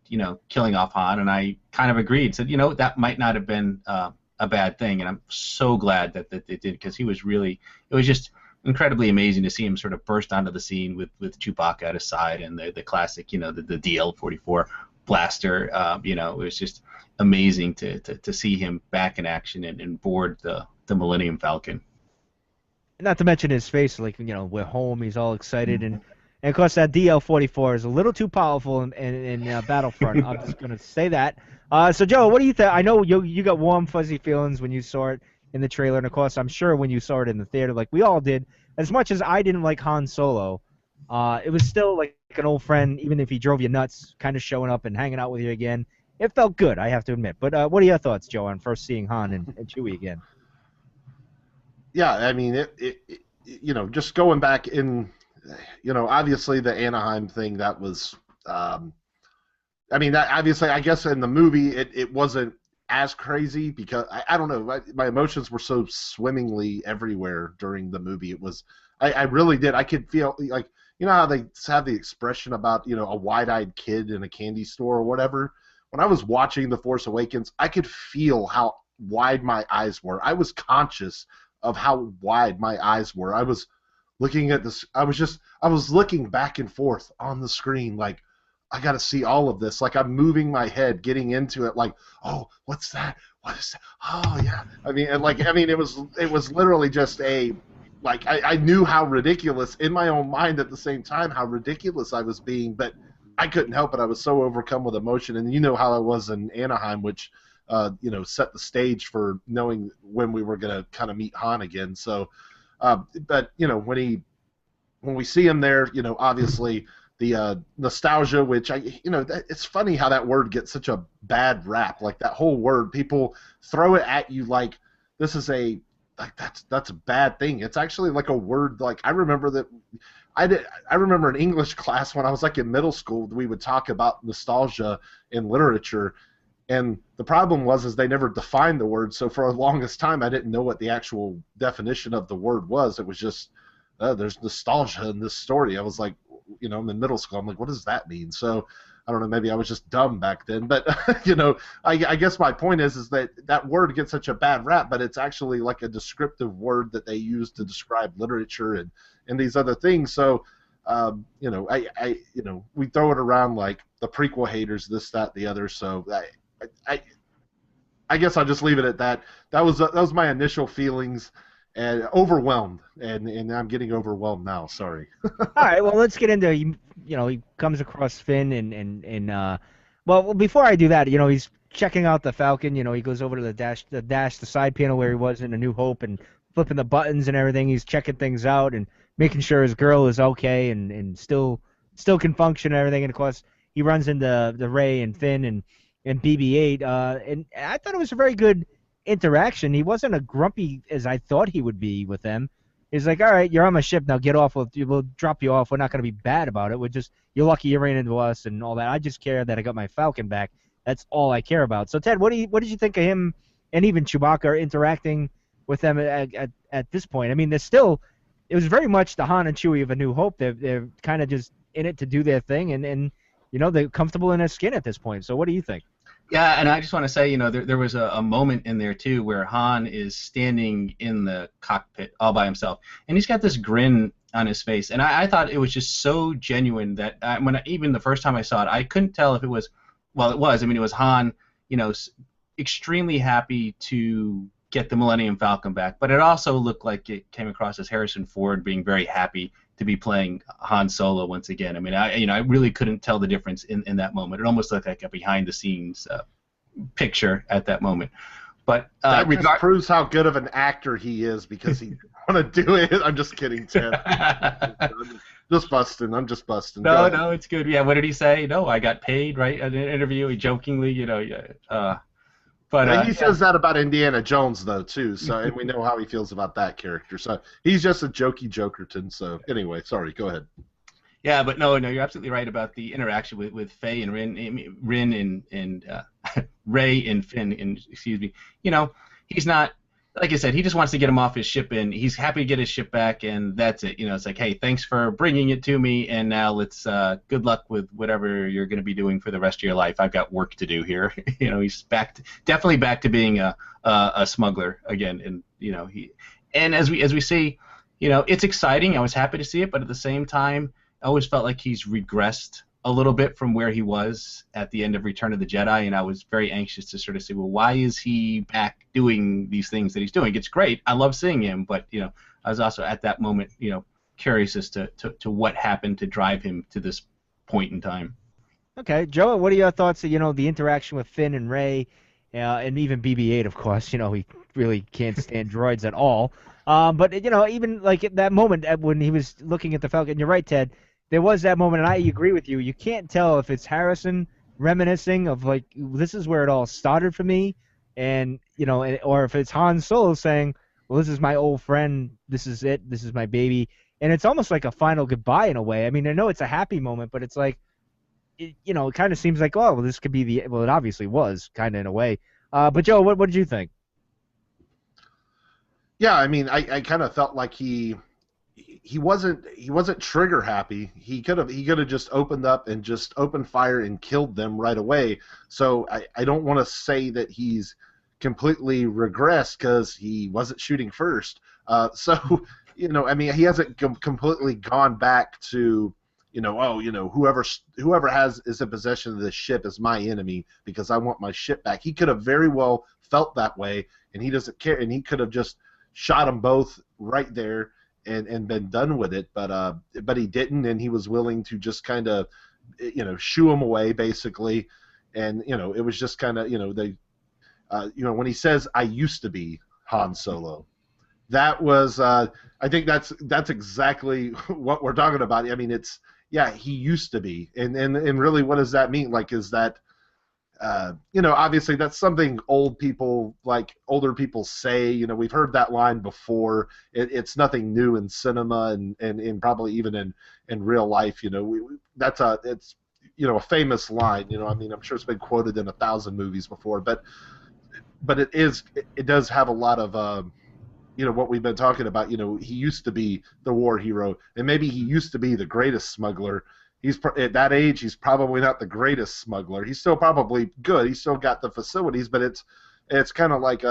killing off Han, and I kind of agreed, said, that might not have been a bad thing, and I'm so glad that they did, because it was just incredibly amazing to see him sort of burst onto the scene with Chewbacca at his side, and the classic, the DL-44 blaster. It was just amazing to see him back in action and board the Millennium Falcon. Not to mention his face, we're home, he's all excited, and of course that DL-44 is a little too powerful in Battlefront. I'm just going to say that. So Joe, what do you think? I know you got warm, fuzzy feelings when you saw it in the trailer, and of course I'm sure when you saw it in the theater, like we all did. As much as I didn't like Han Solo, it was still like an old friend, even if he drove you nuts, kind of showing up and hanging out with you again. It felt good, I have to admit. But what are your thoughts, Joe, on first seeing Han and Chewie again? Yeah, I mean, just going back in, obviously the Anaheim thing, that was, obviously, I guess in the movie it wasn't as crazy, because I don't know, my emotions were so swimmingly everywhere during the movie. It was, I really did. I could feel you know how they have the expression about, you know, a wide-eyed kid in a candy store or whatever. When I was watching The Force Awakens, I could feel how wide my eyes were. I was conscious of how wide my eyes were. I was looking at this. I was looking back and forth on the screen, like, I got to see all of this. Like, I'm moving my head, getting into it. Like, oh, what's that? What is that? Oh, yeah. It was literally just I knew how ridiculous in my own mind at the same time, how ridiculous I was being, but I couldn't help it. I was so overcome with emotion. And you know how I was in Anaheim, which, set the stage for knowing when we were going to kind of meet Han again. So, but, you know, when we see him there, you know, obviously the nostalgia, which it's funny how that word gets such a bad rap. Like, that whole word, people throw it at you like this is that's a bad thing. It's actually like a word. Like, I remember that I remember in English class when I was like in middle school, we would talk about nostalgia in literature, and the problem was they never defined the word. So for the longest time, I didn't know what the actual definition of the word was. It was just there's nostalgia in this story. I was like, you know, I'm in middle school. I'm like, what does that mean? So I don't know. Maybe I was just dumb back then. But you know, I guess my point is that word gets such a bad rap, but it's actually like a descriptive word that they use to describe literature and these other things. So we throw it around like the prequel haters, this, that, the other. So I guess I'll just leave it at that. That was my initial feelings, and overwhelmed, and I'm getting overwhelmed now. Sorry. All right, well, let's get into, he comes across Finn well, before I do that, he's checking out the Falcon. He goes over to the side panel where he was in A New Hope, and flipping the buttons and everything. He's checking things out and making sure his girl is okay and still can function and everything. And of course, he runs into the Rey and Finn and BB-8. And I thought it was a very good interaction. He wasn't as grumpy as I thought he would be with them. He's like, all right, you're on my ship now. Get off. We'll drop you off. We're not going to be bad about it. You're lucky you ran into us and all that. I just care that I got my Falcon back. That's all I care about. So Ted, what did you think of him and even Chewbacca interacting with them at this point? I mean, it was very much the Han and Chewie of A New Hope. They're kind of just in it to do their thing, and they're comfortable in their skin at this point. So what do you think? Yeah, and I just want to say, there was a moment in there, too, where Han is standing in the cockpit all by himself, and he's got this grin on his face, and I thought it was just so genuine that even the first time I saw it, I couldn't tell if it was, well, it was. I mean, it was Han, extremely happy to get the Millennium Falcon back, but it also looked like it came across as Harrison Ford being very happy to be playing Han Solo once again. I mean, I really couldn't tell the difference in that moment. It almost looked like a behind-the-scenes picture at that moment. But that just proves how good of an actor he is, because he want to do it. I'm just kidding, Ted. I'm just busting. No, it's good. Yeah, what did he say? No, I got paid, right? In an interview, he jokingly, But he says that about Indiana Jones, though, too. So, and we know how he feels about that character. So he's just a jokey Jokerton. So anyway, sorry, go ahead. Yeah, but no, you're absolutely right about the interaction with Faye and Rin and Rey and Finn. And excuse me, he's not, like I said, he just wants to get him off his ship, and he's happy to get his ship back, and that's it. It's like, hey, thanks for bringing it to me, and now let's good luck with whatever you're going to be doing for the rest of your life. I've got work to do here. He's definitely back to being a smuggler again, and as we see, it's exciting. I was happy to see it, but at the same time, I always felt like he's regressed a little bit from where he was at the end of Return of the Jedi, and I was very anxious to sort of see, well, why is he back doing these things that he's doing? It's great. I love seeing him, but, I was also at that moment, curious as to what happened to drive him to this point in time. Okay, Joe, what are your thoughts of, the interaction with Finn and Rey, and even BB-8, of course? He really can't stand droids at all. But, even like at that moment when he was looking at the Falcon, you're right, Ted, there was that moment, and I agree with you. You can't tell if it's Harrison reminiscing of, like, this is where it all started for me, and, or if it's Han Solo saying, well, this is my old friend, this is it, this is my baby. And it's almost like a final goodbye in a way. I mean, I know it's a happy moment, but it's like, it kind of seems like, oh, well, this could be well, it obviously was, kind of in a way. But, Joe, what did you think? Yeah, I mean, I kind of felt like he he wasn't trigger happy. He could have just opened up and just opened fire and killed them right away. So I don't want to say that he's completely regressed because he wasn't shooting first. So I mean, he hasn't completely gone back to whoever is in possession of this ship is my enemy because I want my ship back. He could have very well felt that way, and he doesn't care, and he could have just shot them both right there and been done with it, but he didn't, and he was willing to just kind of shoo them away basically, and it was just kind of when he says I used to be Han Solo, that was I think that's exactly what we're talking about. I mean, it's he used to be, and really what does that mean? Like, is that obviously that's something older people say. We've heard that line before. It's nothing new in cinema and probably even in real life. It's a famous line. I mean, I'm sure it's been quoted in 1,000 movies before, but it does have a lot of what we've been talking about. He used to be the war hero, and maybe he used to be the greatest smuggler. At that age, he's probably not the greatest smuggler. He's still probably good. He's still got the facilities, but it's kind of like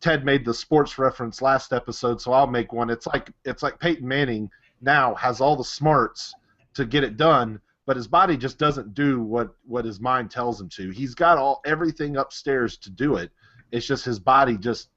Ted made the sports reference last episode, so I'll make one. It's like Peyton Manning now has all the smarts to get it done, but his body just doesn't do what his mind tells him to. He's got everything upstairs to do it. It's just his body just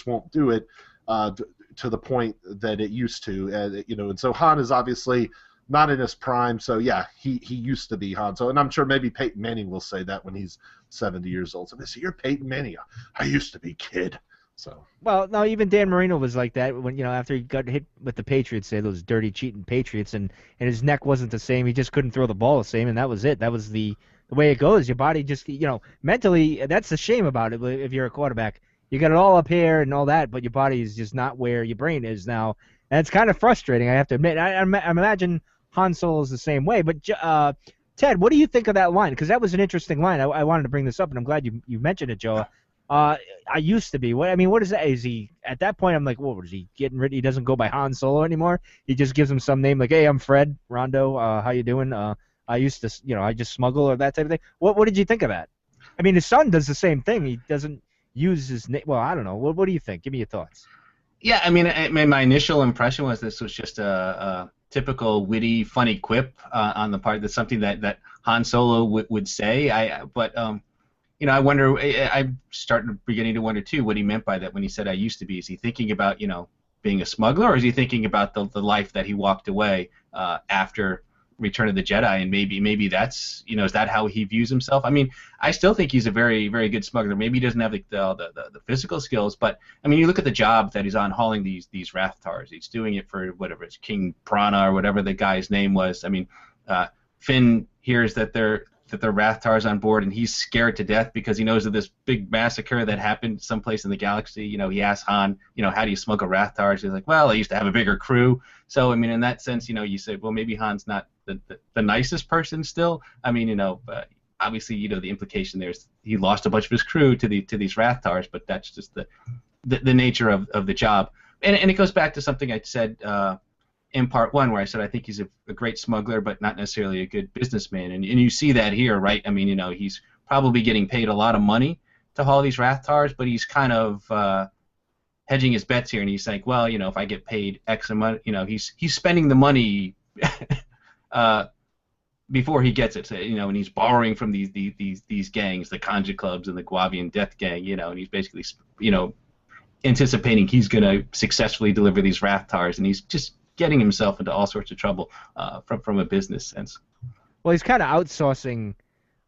won't do it to the point that it used to. And so Han is obviously not in his prime, so he used to be Han. So, and I'm sure maybe Peyton Manning will say that when he's 70 years old. So they say, "You're Peyton Manning. I used to be, kid." So. Well, no, even Dan Marino was like that when after he got hit with the Patriots, those dirty cheating Patriots, and his neck wasn't the same. He just couldn't throw the ball the same, and that was it. That was the way it goes. Your body just mentally. That's the shame about it. If you're a quarterback, you got it all up here and all that, but your body is just not where your brain is now, and it's kind of frustrating. I have to admit. I imagine Han Solo is the same way. But Ted, what do you think of that line? Because that was an interesting line. I wanted to bring this up, and I'm glad you mentioned it, Joe. I used to be. What is that? Is he at that point? I'm like, what is he getting rid? He doesn't go by Han Solo anymore. He just gives him some name like, "Hey, I'm Fred Rondo. How you doing? I used to, I just smuggle," or that type of thing. What did you think of that? I mean, his son does the same thing. He doesn't use his name. Well, I don't know. What do you think? Give me your thoughts. Yeah, I mean, my initial impression was this was just a typical witty, funny quip on the part. That's something that Han Solo would say. I wonder. I'm beginning to wonder too what he meant by that when he said "I used to be." Is he thinking about being a smuggler, or is he thinking about the life that he walked away after Return of the Jedi, and maybe that's is that how he views himself? I mean, I still think he's a very, very good smuggler. Maybe he doesn't have the physical skills, but I mean, you look at the job that he's on hauling these Rathtars. He's doing it for whatever it's King Prana or whatever the guy's name was. I mean, Finn hears that they're Rathtars on board, and he's scared to death because he knows of this big massacre that happened someplace in the galaxy. He asks Han, how do you smuggle Rathtars? He's like, well, I used to have a bigger crew. So, I mean, in that sense, you say, well, maybe Han's not the nicest person still. I mean, obviously, the implication there is he lost a bunch of his crew to these Rathtars, but that's just the nature of the job. And it goes back to something I said in part one, where I said I think he's a great smuggler, but not necessarily a good businessman. And you see that here, right? I mean, he's probably getting paid a lot of money to haul these Rathtars, but he's kind of hedging his bets here, and he's like, well, if I get paid X amount, he's spending the money before he gets it, so, and he's borrowing from these gangs, the Kanja clubs and the Guavian Death Gang, and he's basically, anticipating he's going to successfully deliver these Rathtars, and he's just getting himself into all sorts of trouble from a business sense. Well, he's kind of outsourcing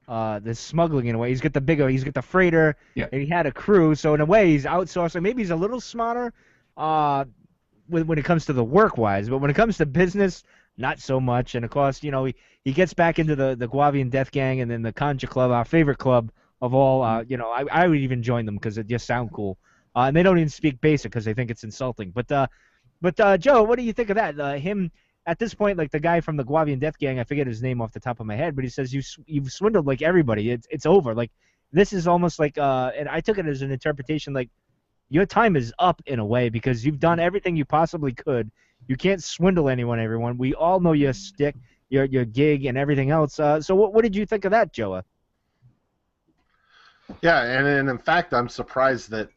the smuggling in a way. He's got the freighter, yeah. And he had a crew, so in a way he's outsourcing. Maybe he's a little smarter when it comes to the work-wise, but when it comes to business, not so much. And of course, he gets back into the Guavian Death Gang and then the Concha Club, our favorite club of all. I would even join them because it just sound cool. And they don't even speak basic because they think it's insulting. But Joe, what do you think of that? Him at this point, like the guy from the Guavian Death Gang, I forget his name off the top of my head, but he says you've swindled like everybody. It's over. Like this is almost like and I took it as an interpretation like your time is up in a way because you've done everything you possibly could. You can't swindle anyone, everyone. We all know your stick, your gig, and everything else. So what did you think of that, Joa? Yeah, and in fact, I'm surprised that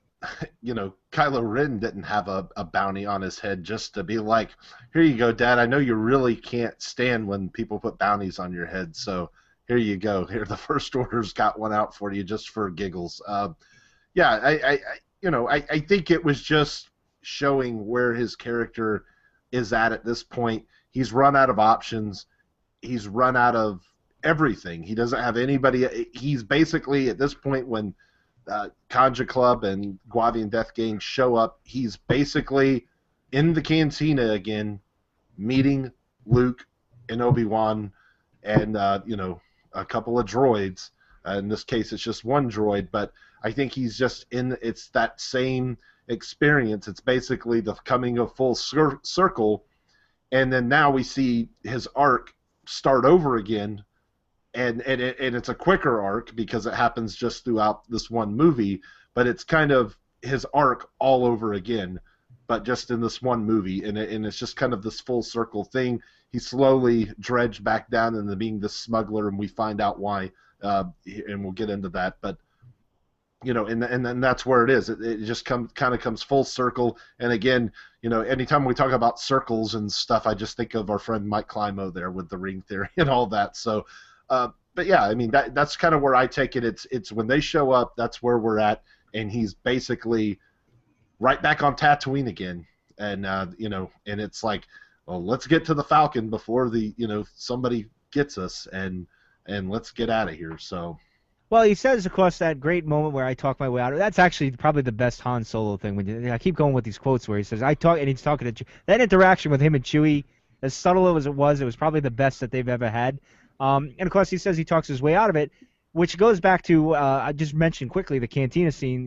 Kylo Ren didn't have a bounty on his head just to be like, here you go, Dad. I know you really can't stand when people put bounties on your head, so here you go. Here, the First Order's got one out for you just for giggles. Yeah, I think it was just showing where his character is at this point. He's run out of options. He's run out of everything. He doesn't have anybody. He's basically at this point when Conja Club and Guavian Death Gang show up, he's basically in the Cantina again, meeting Luke and Obi-Wan and a couple of droids. In this case, it's just one droid, but I think he's just it's that same experience. It's basically the coming of full circle, and then now we see his arc start over again, and it's a quicker arc because it happens just throughout this one movie, but it's kind of his arc all over again, but just in this one movie, and it's just kind of this full circle thing. He slowly dredged back down into being this smuggler, and we find out why, and we'll get into that, but and then that's where it is. It just kind of comes full circle. And again, anytime we talk about circles and stuff, I just think of our friend Mike Climo there with the ring theory and all that. So, but yeah, I mean that's kind of where I take it. It's when they show up, that's where we're at, and he's basically right back on Tatooine again. And and it's like, well, let's get to the Falcon before somebody gets us, and let's get out of here. So. Well, he says, of course, that great moment where I talk my way out of it. That's actually probably the best Han Solo thing. I keep going with these quotes where he says, I talk, and he's talking to that interaction with him and Chewie, as subtle as it was probably the best that they've ever had. And, of course, he says he talks his way out of it, which goes back to, I just mentioned quickly, the Cantina scene.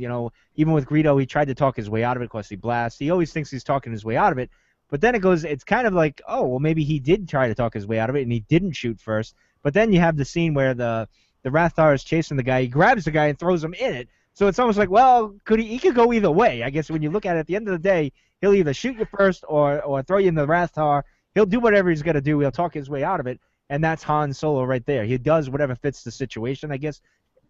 Even with Greedo, he tried to talk his way out of it. Of course, he blasts. He always thinks he's talking his way out of it. But then it's kind of like, oh, well, maybe he did try to talk his way out of it, and he didn't shoot first. But then you have the scene where the Rathar is chasing the guy. He grabs the guy and throws him in it. So it's almost like, well, he could go either way. I guess when you look at it, at the end of the day, he'll either shoot you first or throw you in the Rathar. He'll do whatever he's going to do. He'll talk his way out of it, and that's Han Solo right there. He does whatever fits the situation. I guess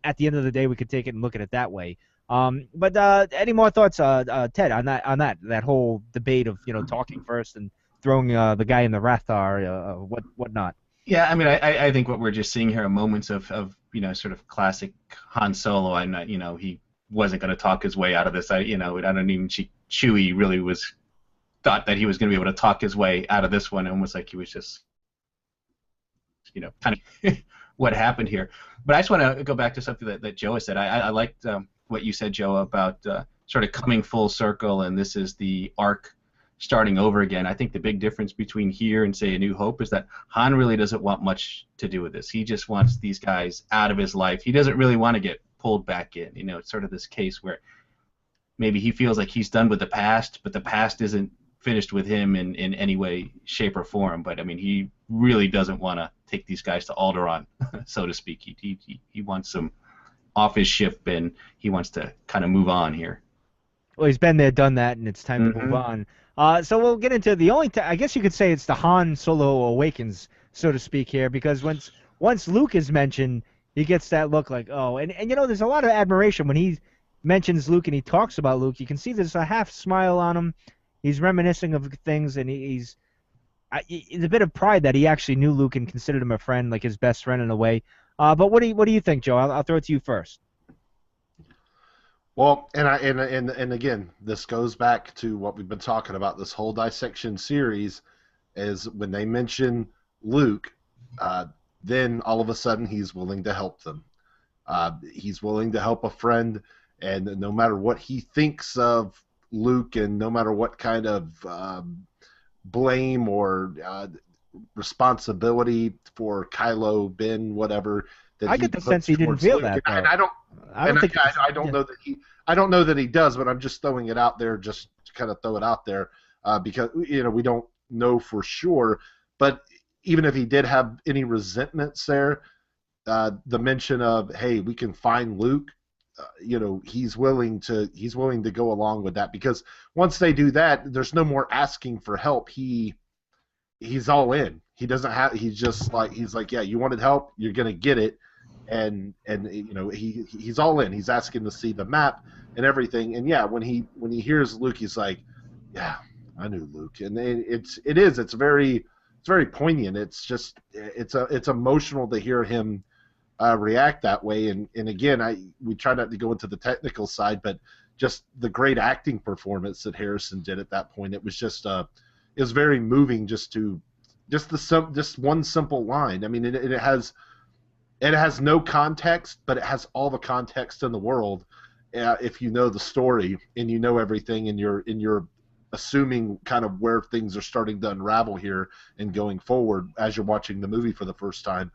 at the end of the day, we could take it and look at it that way. But any more thoughts, Ted, on that whole debate of talking first and throwing the guy in the Rathar, whatnot? Yeah, I mean, I think what we're just seeing here are moments of sort of classic Han Solo. I'm not, he wasn't going to talk his way out of this. I don't even think Chewie really thought that he was going to be able to talk his way out of this one. Almost like he was just, kind of what happened here. But I just want to go back to something that Joe said. I liked what you said, Joe, about sort of coming full circle, and this is the arc starting over again. I think the big difference between here and, say, A New Hope is that Han really doesn't want much to do with this. He just wants these guys out of his life. He doesn't really want to get pulled back in. It's sort of this case where maybe he feels like he's done with the past, but the past isn't finished with him in any way, shape, or form. But, I mean, he really doesn't want to take these guys to Alderaan, so to speak. He wants them off his ship, and he wants to kind of move on here. Well, he's been there, done that, and it's time to move on. So we'll get into the only I guess you could say it's the Han Solo Awakens, so to speak, here, because once Luke is mentioned, he gets that look like, oh, and there's a lot of admiration when he mentions Luke and he talks about Luke. You can see there's a half smile on him. He's reminiscing of things, and he's a bit of pride that he actually knew Luke and considered him a friend, like his best friend in a way. But what do you think, Joe? I'll throw it to you first. Well, and again, this goes back to what we've been talking about this whole Dissection series, is when they mention Luke, then all of a sudden he's willing to help them. He's willing to help a friend, and no matter what he thinks of Luke, and no matter what kind of blame or responsibility for Kylo, Ben, whatever, that I get the sense he didn't feel Luke. that. I don't know that he. I don't know that he does, but I'm just throwing it out there, just to kind of throw it out there, because we don't know for sure. But even if he did have any resentments there, the mention of, hey, we can find Luke, he's willing to go along with that, because once they do that, there's no more asking for help. He's all in. He's like, yeah, you wanted help, you're gonna get it, and he's all in. He's asking to see the map and everything, and yeah, when he hears Luke, he's like, yeah, I knew Luke, and it's very poignant. It's emotional to hear him react that way, and again, we try not to go into the technical side, but just the great acting performance that Harrison did at that point, it was very moving, just one simple line. I mean, it has no context, but it has all the context in the world if you know the story and you know everything, and you're assuming kind of where things are starting to unravel here and going forward as you're watching the movie for the first time.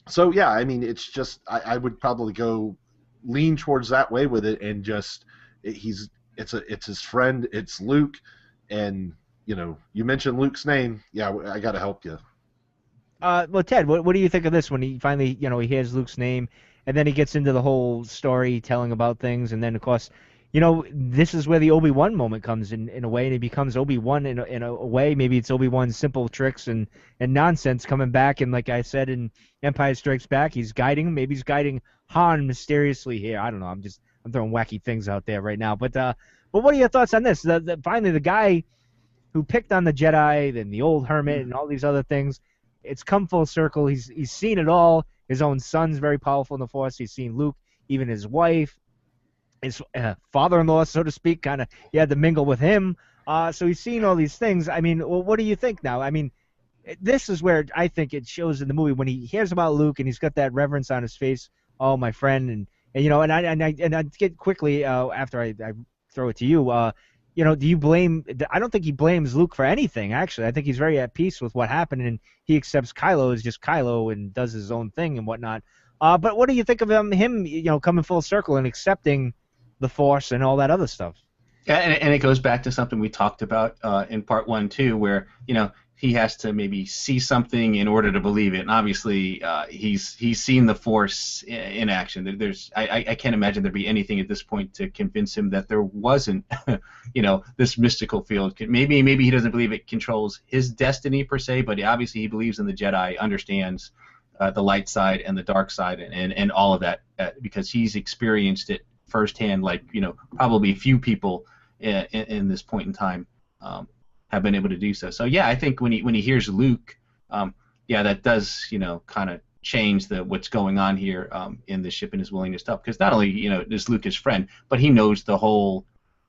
So yeah, I mean, it's just I would probably lean towards that way with it, and it's his friend, it's Luke, and you mentioned Luke's name. Yeah, I got to help you. Well, Ted, what do you think of this when he finally, he hears Luke's name, and then he gets into the whole story telling about things, and then of course, this is where the Obi-Wan moment comes in a way, and he becomes Obi-Wan in a way. Maybe it's Obi-Wan's simple tricks and nonsense coming back, and like I said in Empire Strikes Back, he's guiding him. Maybe he's guiding Han mysteriously here. I don't know. I'm throwing wacky things out there right now. But what are your thoughts on this? Finally, the guy who picked on the Jedi and the old hermit and all these other things, it's come full circle. He's seen it all. His own son's very powerful in the Force. He's seen Luke, even his wife, his father-in-law, so to speak, kind of, he had to mingle with him. So he's seen all these things. I mean, well, what do you think now? I mean, this is where I think it shows in the movie when he hears about Luke and he's got that reverence on his face. Oh, my friend, and I get quickly after I throw it to you. Do you blame? I don't think he blames Luke for anything. Actually, I think he's very at peace with what happened, and he accepts Kylo as just Kylo and does his own thing and whatnot. But what do you think of him? Coming full circle and accepting the Force and all that other stuff. Yeah, and it goes back to something we talked about in part 1 too, where he has to maybe see something in order to believe it. And obviously, he's seen the Force in action. I can't imagine there'd be anything at this point to convince him that there wasn't, this mystical field. Maybe he doesn't believe it controls his destiny per se, but obviously he believes in the Jedi, understands the light side and the dark side, and all of that because he's experienced it firsthand, like probably few people in this point in time have been able to do so. So yeah, I think when he hears Luke, that does kind of change what's going on here in the ship and his willingness to help, because not only is Luke his friend, but he knows the whole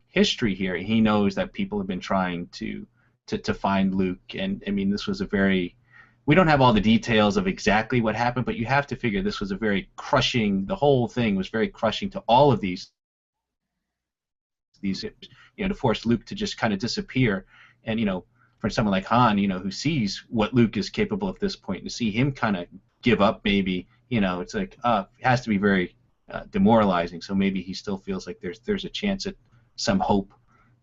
history here. He knows that people have been trying to find Luke, and I mean, this was we don't have all the details of exactly what happened, but you have to figure this was the whole thing was very crushing to all of these to force Luke to just kind of disappear. And for someone like Han, who sees what Luke is capable of at this point, to see him kind of give up, maybe, it's like it has to be very demoralizing. So maybe he still feels like there's a chance at some hope,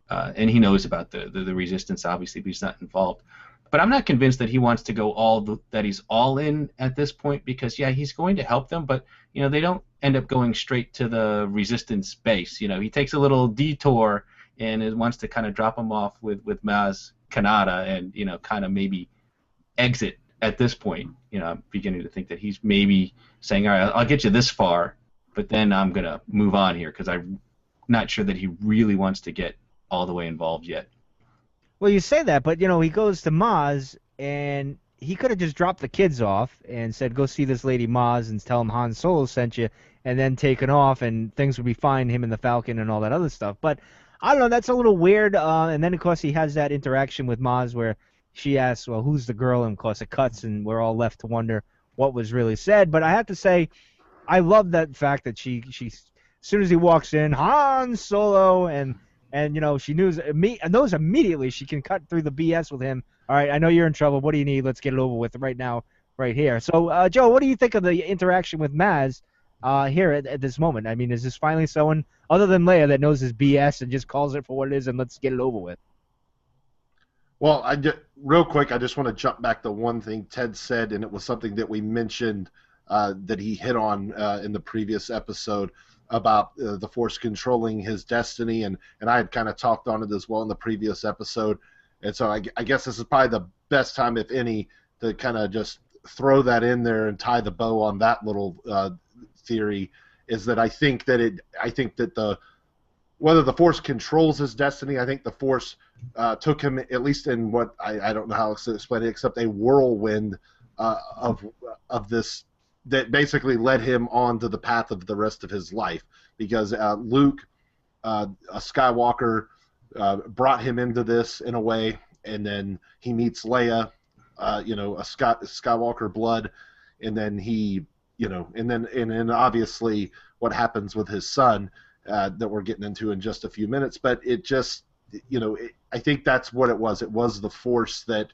and he knows about the resistance, obviously, but he's not involved. But I'm not convinced that he wants to go that he's all in at this point, because he's going to help them, but they don't end up going straight to the resistance base. He takes a little detour and wants to kind of drop him off with Maz Kanata and kind of maybe exit at this point. I'm beginning to think that he's maybe saying, all right, I'll get you this far, but then I'm gonna move on here, because I'm not sure that he really wants to get all the way involved yet. Well, you say that, but he goes to Maz, and he could have just dropped the kids off and said, "Go see this lady Maz and tell him Han Solo sent you," and then taken off, and things would be fine, him and the Falcon and all that other stuff. But I don't know, that's a little weird. And then of course he has that interaction with Maz where she asks, "Well, who's the girl?" And of course it cuts, and we're all left to wonder what was really said. But I have to say, I love that fact that she as soon as he walks in, Han Solo, and she knows immediately she can cut through the BS with him. All right, I know you're in trouble. What do you need? Let's get it over with right now, right here. So, Joe, what do you think of the interaction with Maz here at this moment? I mean, is this finally someone other than Leia that knows his BS and just calls it for what it is and let's get it over with? Well, real quick, I just want to jump back to one thing Ted said, and it was something that we mentioned that he hit on in the previous episode. about the Force controlling his destiny, and I had kind of talked on it as well in the previous episode, and so I guess this is probably the best time, if any, to kind of just throw that in there and tie the bow on that little theory. Is that I think that the whether the Force controls his destiny, I think the Force took him, at least in what I don't know how to explain it, except a whirlwind of this that basically led him on to the path of the rest of his life. Because Luke, a Skywalker, brought him into this in a way, and then he meets Leia, a Skywalker blood, and then and then obviously what happens with his son that we're getting into in just a few minutes. But it just, I think that's what it was. It was the Force that,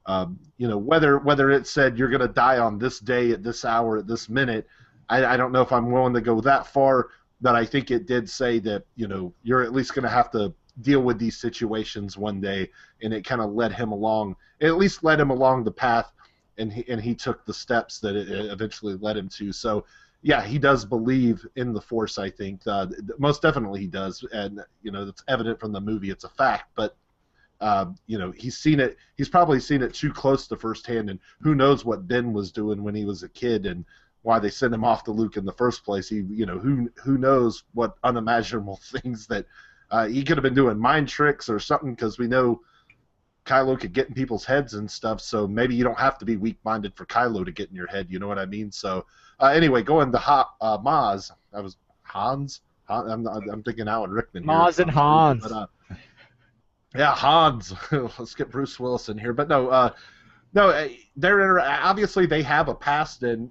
whether it said you're going to die on this day at this hour at this minute, I don't know if I'm willing to go that far. But I think it did say that you're at least going to have to deal with these situations one day, and it kind of led him along. It at least led him along the path, and he took the steps that it eventually led him to. So. Yeah, he does believe in the Force, I think. Most definitely he does, and it's evident from the movie. It's a fact, but he's seen it. He's probably seen it too close to firsthand, and who knows what Ben was doing when he was a kid, and why they sent him off to Luke in the first place. Who knows what unimaginable things that he could have been doing, mind tricks or something, because we know Kylo could get in people's heads and stuff, so maybe you don't have to be weak-minded for Kylo to get in your head, you know what I mean? So, anyway, going to Maz, that was Hans? I'm thinking Alan Rickman here. Maz and Hans. But, yeah, Hans. Let's get Bruce Willis in here. But no, obviously they have a past, and,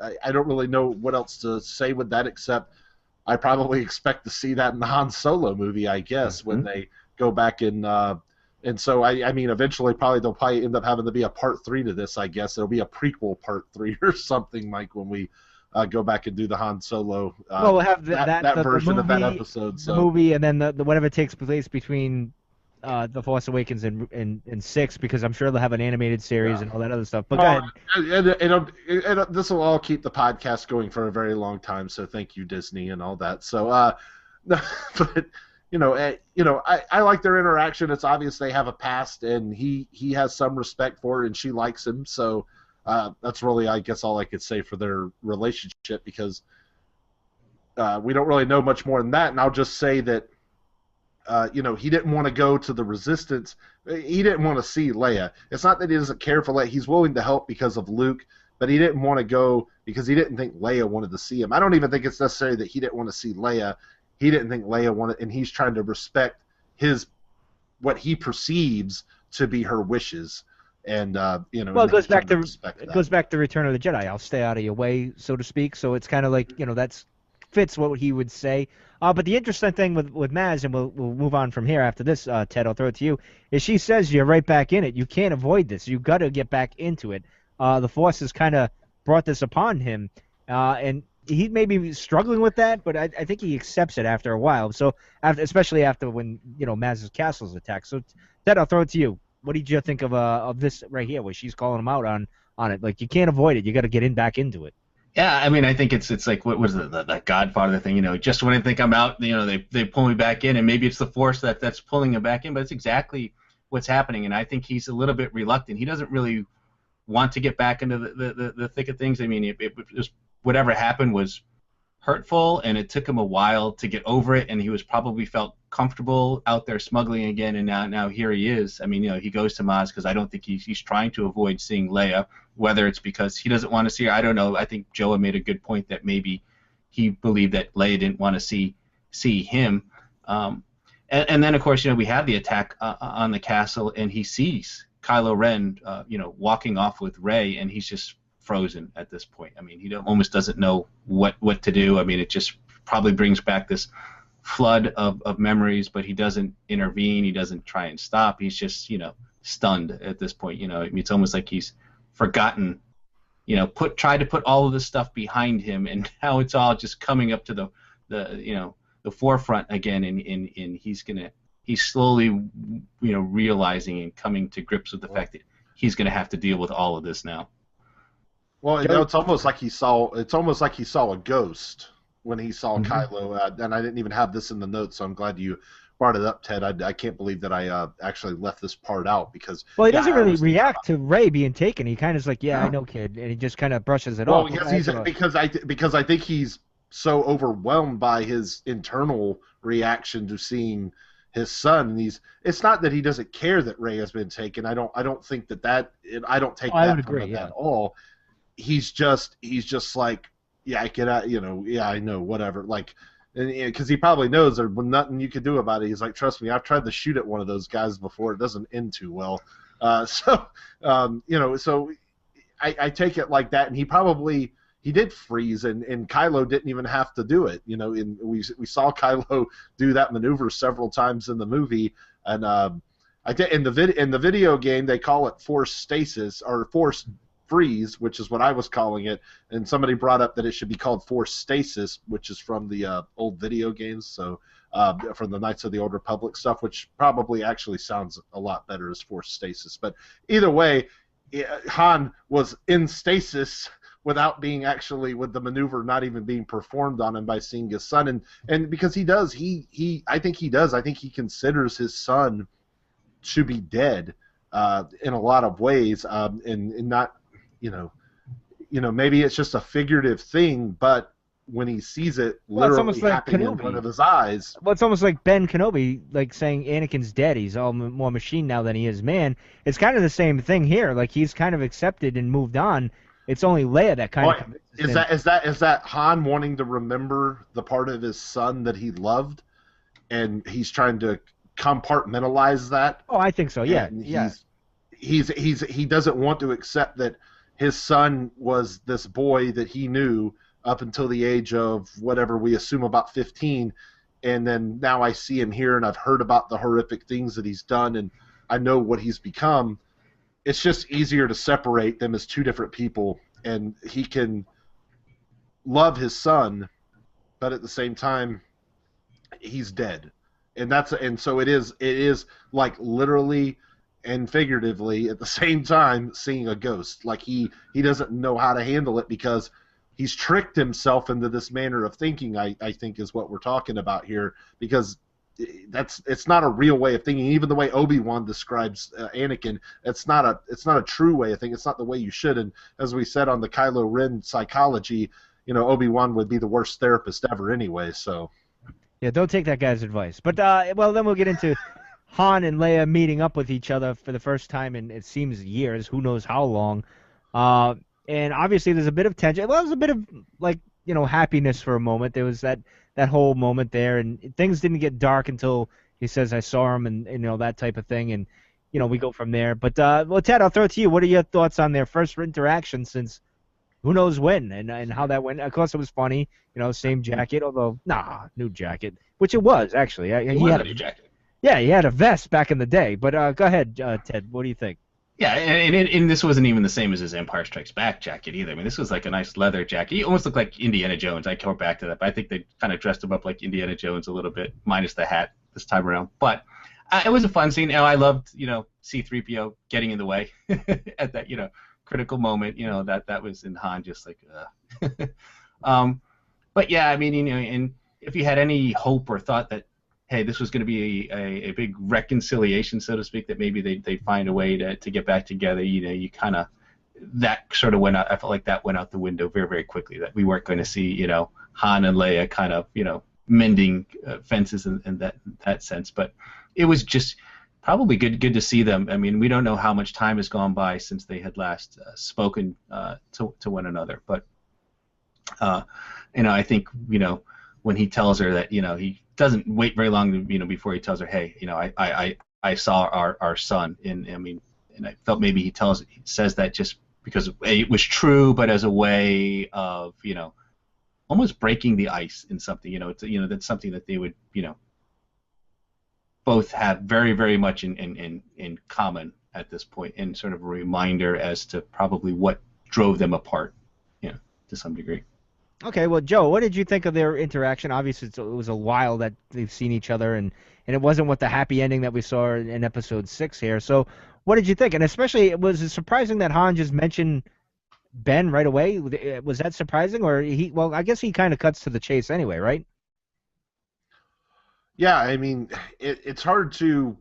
I don't really know what else to say with that, except I probably expect to see that in the Han Solo movie, I guess, when they go back and so, I mean, eventually they'll probably end up having to be a part 3 to this, I guess. It'll be a prequel part 3 or something, Mike, when we go back and do the Han Solo we'll have that version movie, of that episode. So. The movie, and then the whatever takes place between The Force Awakens and 6, because I'm sure they'll have an animated series and all that other stuff. But go ahead. This will all keep the podcast going for a very long time, so thank you, Disney, and all that. So, but... I like their interaction. It's obvious they have a past, and he has some respect for her, and she likes him. So that's really, I guess, all I could say for their relationship, because we don't really know much more than that. And I'll just say that, he didn't want to go to the Resistance. He didn't want to see Leia. It's not that he doesn't care for Leia. He's willing to help because of Luke, but he didn't want to go because he didn't think Leia wanted to see him. I don't even think it's necessary that he didn't want to see Leia. He didn't think Leia wanted, and he's trying to respect what he perceives to be her wishes, and well, it goes back to Return of the Jedi. I'll stay out of your way, so to speak. So it's kind of like that's fits what he would say. But the interesting thing with Maz, and we'll move on from here after this, Ted, I'll throw it to you, is she says you're right back in it. You can't avoid this. You got to get back into it. The Force has kind of brought this upon him, and he may be struggling with that, but I think he accepts it after a while. So, especially after when Maz's castle's attacked. So, Ted, I'll throw it to you. What did you think of this right here, where she's calling him out on it? Like, you can't avoid it. You got to get back into it. Yeah, I mean, I think it's like, what was the Godfather thing? Just when I think I'm out, they pull me back in, and maybe it's the Force that's pulling him back in, but it's exactly what's happening. And I think he's a little bit reluctant. He doesn't really want to get back into the thick of things. I mean, it was, whatever happened was hurtful, and it took him a while to get over it, and he was probably felt comfortable out there smuggling again, and now here he is. I mean, he goes to Maz because I don't think he's trying to avoid seeing Leia, whether it's because he doesn't want to see her. I don't know. I think Joao made a good point that maybe he believed that Leia didn't want to see him. And then, of course, we had the attack on the castle, and he sees Kylo Ren, walking off with Rey, and he's just frozen at this point. I mean, he almost doesn't know what to do. I mean, it just probably brings back this flood of memories, but he doesn't intervene. He doesn't try and stop. He's just, stunned at this point. It's almost like he's forgotten, tried to put all of this stuff behind him, and now it's all just coming up to the forefront again, and he's slowly, realizing and coming to grips with the fact that he's going to have to deal with all of this now. Well, it's almost like he saw a ghost when he saw Mhm. Kylo, and I didn't even have this in the notes, so I'm glad you brought it up, Ted. I can't believe that I actually left this part out because, Well, he yeah, doesn't I really always think react to Rey being taken. He kind of is like, "Yeah, I about. know, kid," and he just kind of brushes it Well, off. because That's what I, because I think he's so overwhelmed by his internal reaction to seeing his son, and it's not that he doesn't care that Ray has been taken. I don't think I don't oh, take I would that from agree. him Yeah. at all. He's just like, yeah, I get out, yeah, I know, whatever, like. And because he probably knows there's nothing you can do about it. He's like, trust me, I've tried to shoot at one of those guys before. It doesn't end too well. So, so I take it like that, and he did freeze, and Kylo didn't even have to do it. And we saw Kylo do that maneuver several times in the movie, and I did in the video game they call it force stasis or force freeze, which is what I was calling it, and somebody brought up that it should be called force stasis, which is from the old video games, so from the Knights of the Old Republic stuff, which probably actually sounds a lot better as force stasis. But either way, Han was in stasis without being actually with the maneuver not even being performed on him by seeing his son, and because I think he considers his son to be dead in a lot of ways, and not you know maybe it's just a figurative thing, but when he sees it Well, it's literally almost like happening in front Kenobi. of his eyes. Well, it's almost like Ben Kenobi, like saying Anakin's dead. He's all more machine now than he is man. It's kind of the same thing here. Like he's kind of accepted and moved on. It's only Leia that kind Oh, of convinces him. is that Han wanting to remember the part of his son that he loved, and he's trying to compartmentalize that, Oh, I think so. Yeah, and yeah. he doesn't want to accept that his son was this boy that he knew up until the age of whatever we assume about 15, and then now I see him here and I've heard about the horrific things that he's done and I know what he's become. It's just easier to separate them as two different people, and he can love his son, but at the same time he's dead. And so it is like literally and figuratively at the same time seeing a ghost. Like he doesn't know how to handle it because he's tricked himself into this manner of thinking. I think is what we're talking about here, because it's not a real way of thinking. Even the way Obi-Wan describes Anakin, it's not a true way of thinking. It's not the way you should. And as we said on the Kylo Ren psychology, Obi-Wan would be the worst therapist ever anyway. So Yeah, don't take that guy's advice. But well, then we'll get into Han and Leia meeting up with each other for the first time in it seems years, who knows how long. Uh, and obviously there's a bit of tension. Well, there's a bit of like happiness for a moment. There was that whole moment there, and things didn't get dark until he says I saw him, and that type of thing, and we go from there. But well, Ted, I'll throw it to you. What are your thoughts on their first interaction since who knows when and how that went? Of course, it was funny. Same jacket, although new jacket, which it was actually. It He was had a new jacket. yeah, he had a vest back in the day. But go ahead, Ted. What do you think? Yeah, and this wasn't even the same as his Empire Strikes Back jacket either. I mean, this was like a nice leather jacket. He almost looked like Indiana Jones. I come back to that, but I think they kind of dressed him up like Indiana Jones a little bit, minus the hat this time around. But it was a fun scene. I loved, C-3PO getting in the way at that, critical moment. That was in Han, just like, but yeah, I mean, and if you had any hope or thought that, hey, this was going to be a big reconciliation, so to speak, that maybe they find a way to get back together, you kind of, that sort of went out. I felt like that went out the window very, very quickly, that we weren't going to see, Han and Leia kind of, mending fences in that sense. But it was just probably good to see them. I mean, we don't know how much time has gone by since they had last spoken to one another. But, I think, when he tells her that, he doesn't wait very long, before he tells her, hey, I saw our son, and I felt maybe he says that just because it was true, but as a way of, almost breaking the ice in something, it's that's something that they would, both have very, very much in common at this point, and sort of a reminder as to probably what drove them apart, to some degree. Okay, well, Joe, what did you think of their interaction? Obviously, it was a while that they've seen each other, and it wasn't what the happy ending that we saw in Episode 6 here. So, what did you think? And especially, was it surprising that Han just mentioned Ben right away? Was that surprising, or he? Well, I guess he kind of cuts to the chase anyway, right? Yeah, I mean, it's hard to.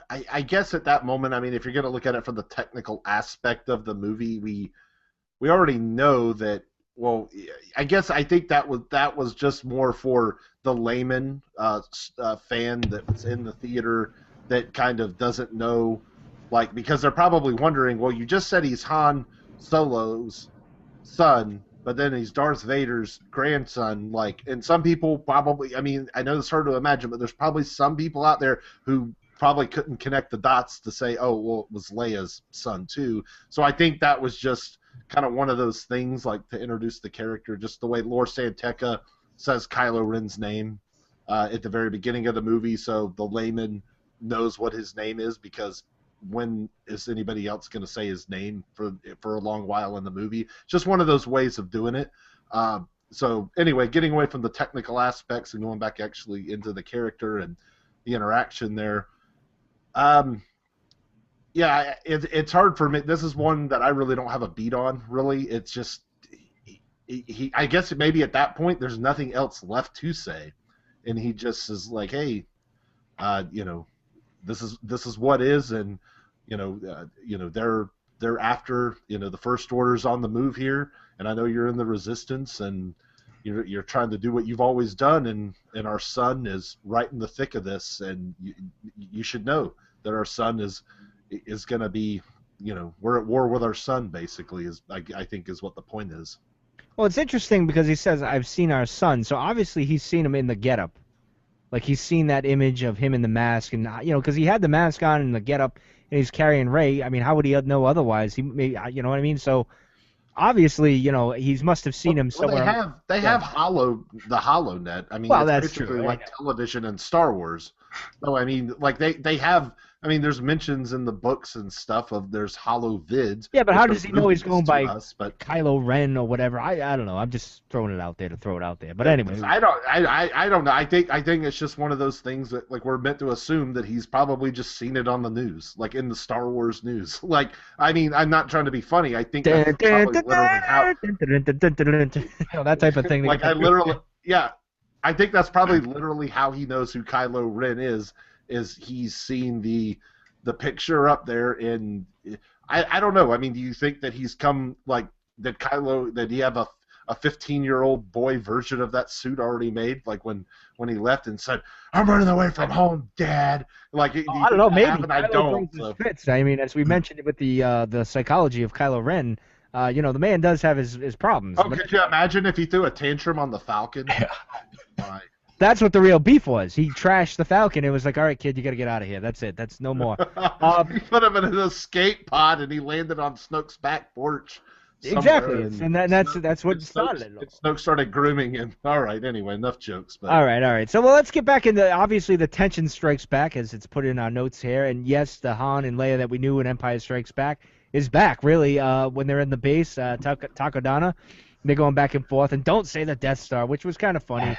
I guess at that moment, I mean, if you're going to look at it from the technical aspect of the movie, we already know that. Well, I think that was just more for the layman fan that was in the theater that kind of doesn't know, like, because they're probably wondering, well, you just said he's Han Solo's son, but then he's Darth Vader's grandson. Like, and some people probably, I mean, I know it's hard to imagine, but there's probably some people out there who probably couldn't connect the dots to say, oh, well, it was Leia's son too. So I think that was just kind of one of those things, like to introduce the character, just the way Lor Santeca says Kylo Ren's name at the very beginning of the movie, so the layman knows what his name is, because when is anybody else going to say his name for a long while in the movie? Just one of those ways of doing it. So anyway, getting away from the technical aspects and going back actually into the character and the interaction there. Yeah, it's hard for me. This is one that I really don't have a beat on. Really, it's just I guess maybe at that point there's nothing else left to say, and he just is like, hey, you know, this is what is, and they're after, the First Order's on the move here, and I know you're in the Resistance, and you're trying to do what you've always done, and our son is right in the thick of this, and you should know that our son is going to be, we're at war with our son, basically, is I think is what the point is. Well, it's interesting because he says, "I've seen our son," so obviously he's seen him in the getup. Like, he's seen that image of him in the mask, and because he had the mask on and the getup, and he's carrying Rey. I mean, how would he know otherwise? He may, you know what I mean? So obviously, he must have seen him somewhere. Well, they have the HoloNet. I mean, well, it's that's basically true. like television and Star Wars. So I mean, like they have. I mean, there's mentions in the books and stuff of there's holovids. Yeah, but how does he know he's going by but Kylo Ren or whatever? I don't know. I'm just throwing it out there to throw it out there. But anyway, I don't know. I think it's just one of those things that, like, we're meant to assume that he's probably just seen it on the news, like in the Star Wars news. Like, I mean, I'm not trying to be funny. I think that's probably literally how that type of thing. Like, I think that's probably literally how he knows who Kylo Ren is he's seen the picture up there, and I don't know. I mean, do you think that he's come, like, that he have a 15-year-old boy version of that suit already made, like when he left and said, "I'm running away from home, Dad"? Like, I don't know, maybe. I don't. So. Fits. I mean, as we mentioned with the psychology of Kylo Ren, the man does have his problems. Oh, could you imagine if he threw a tantrum on the Falcon? Yeah. Right. That's what the real beef was. He trashed the Falcon. It was like, all right, kid, you got to get out of here. That's it. That's no more. He put him in an escape pod, and he landed on Snoke's back porch. Exactly, and that's what started it. Snoke started grooming him. All right, anyway, enough jokes. But. All right. So, well, let's get back into, obviously, the tension strikes back, as it's put in our notes here. And yes, the Han and Leia that we knew in Empire Strikes Back is back, really, when they're in the base, Takodana. They're going back and forth, and don't say the Death Star, which was kind of funny.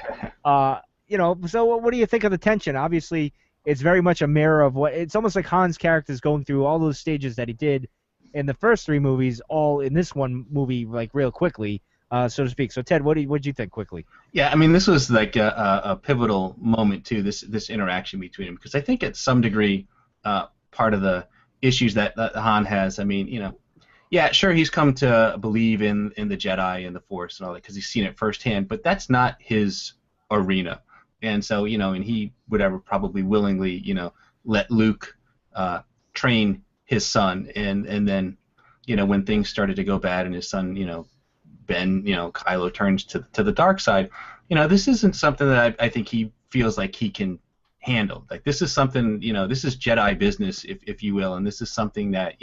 So what do you think of the tension? Obviously, it's very much a mirror of it's almost like Han's character is going through all those stages that he did in the first three movies, all in this one movie, like, real quickly, so to speak. So, Ted, what did you think quickly? Yeah, I mean, this was like a pivotal moment too. This interaction between them, because I think at some degree, part of the issues that Han has. I mean, yeah, sure, he's come to believe in the Jedi and the Force and all that because he's seen it firsthand, but that's not his arena. And so, and he would ever probably willingly, let Luke train his son, and then, when things started to go bad and his son, Ben, Kylo turns to the dark side, this isn't something that I think he feels like he can handle. Like, this is something, this is Jedi business, if you will, and this is something that,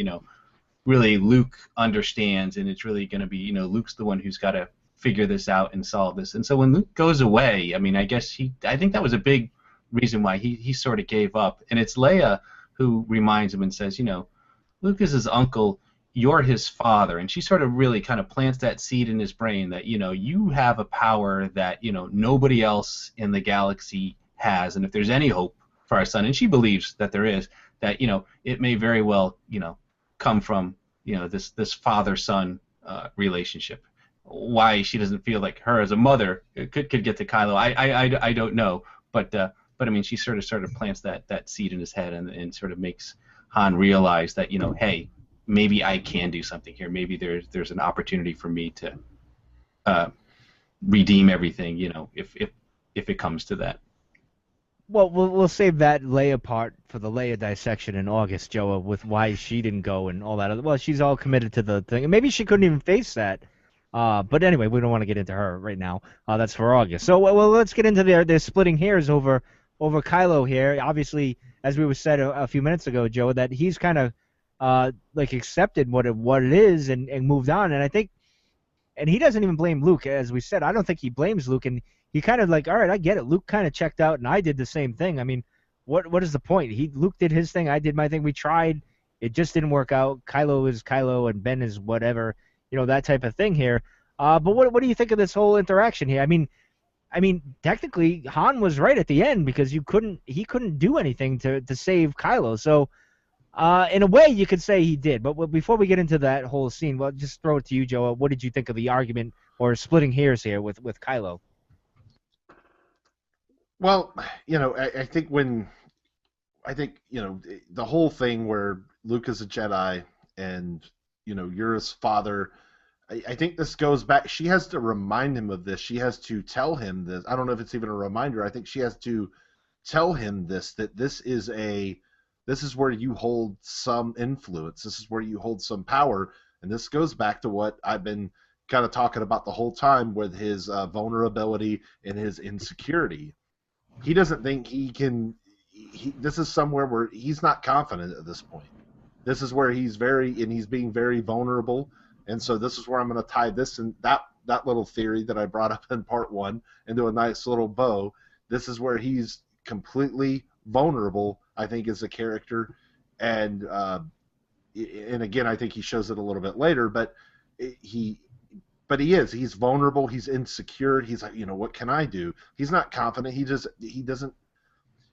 really Luke understands, and it's really going to be, Luke's the one who's got to figure this out and solve this. And so when Luke goes away, I mean, I think that was a big reason why he sort of gave up. And it's Leia who reminds him and says, Luke is his uncle, you're his father. And she sort of really kind of plants that seed in his brain that, you have a power that, nobody else in the galaxy has. And if there's any hope for our son, and she believes that there is, that, it may very well, come from, this father-son relationship. Why she doesn't feel like her as a mother could get to Kylo, I don't know. But I mean, she sort of plants that seed in his head and sort of makes Han realize that, hey, maybe I can do something here. Maybe there's an opportunity for me to redeem everything, if it comes to that. Well, we'll save that Leia part for the Leia dissection in August, Joa, with why she didn't go and all that. Well, she's all committed to the thing, and maybe she couldn't even face that. But anyway, we don't want to get into her right now. That's for August. So, well, let's get into their splitting hairs over Kylo here. Obviously, as we were said a few minutes ago, Joe, that he's kind of like accepted what it is and moved on. And I think, and he doesn't even blame Luke, as we said. I don't think he blames Luke, and he kind of like, all right, I get it. Luke kind of checked out, and I did the same thing. I mean, what is the point? Luke did his thing, I did my thing. We tried, it just didn't work out. Kylo is Kylo, and Ben is whatever, that type of thing here. But what do you think of this whole interaction here? I mean, technically, Han was right at the end because he couldn't do anything to save Kylo. So, in a way, you could say he did. But before we get into that whole scene, well, just throw it to you, Joe. What did you think of the argument or splitting hairs here with Kylo? Well, I think the whole thing where Luke is a Jedi and, you're his father, I think this goes back. She has to remind him of this. She has to tell him this. I don't know if it's even a reminder. I think she has to tell him that this is where you hold some influence. This is where you hold some power. And this goes back to what I've been kind of talking about the whole time with his vulnerability and his insecurity. He doesn't think he can. This is somewhere where he's not confident at this point. This is where he's being very vulnerable, and so this is where I'm going to tie this and that little theory that I brought up in part one into a nice little bow. This is where he's completely vulnerable, I think, as a character, and again, I think he shows it a little bit later, but he's vulnerable, he's insecure, he's like, what can I do? He's not confident. He doesn't.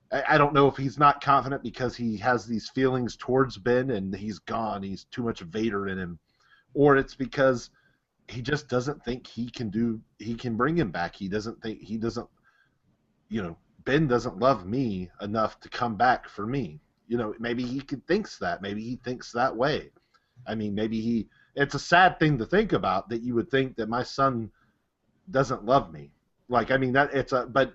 I don't know if he's not confident because he has these feelings towards Ben and he's too much Vader in him, or it's because he just doesn't think he can bring him back. He doesn't think Ben doesn't love me enough to come back for me. Maybe he thinks that. Maybe he thinks that way. I mean, it's a sad thing to think about, that you would think that my son doesn't love me. But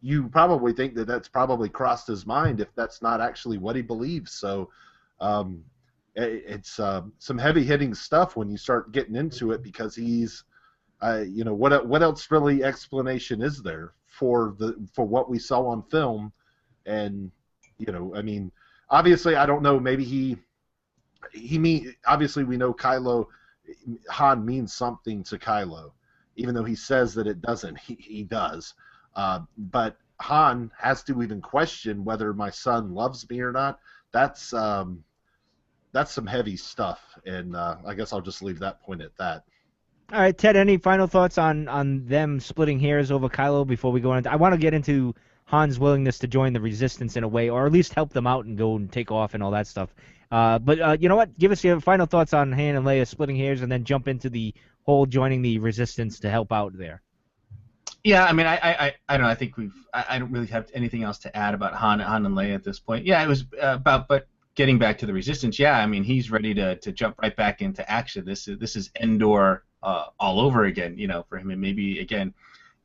you probably think that that's probably crossed his mind if that's not actually what he believes. So it's some heavy hitting stuff when you start getting into it, because he's, what else really explanation is there for what we saw on film? And, obviously I don't know, maybe obviously we know Han means something to Kylo, even though he says that it doesn't. He does. But Han has to even question whether my son loves me or not. That's some heavy stuff, and I guess I'll just leave that point at that. All right, Ted, any final thoughts on them splitting hairs over Kylo before we go into? I want to get into Han's willingness to join the Resistance in a way, or at least help them out and go and take off and all that stuff. But you know what? Give us your final thoughts on Han and Leia splitting hairs, and then jump into the whole joining the Resistance to help out there. Yeah, I mean, I don't know. I think I don't really have anything else to add about Han and Leia at this point. Yeah, it was but getting back to the Resistance. Yeah, I mean, he's ready to jump right back into action. This is Endor all over again, for him, and maybe again,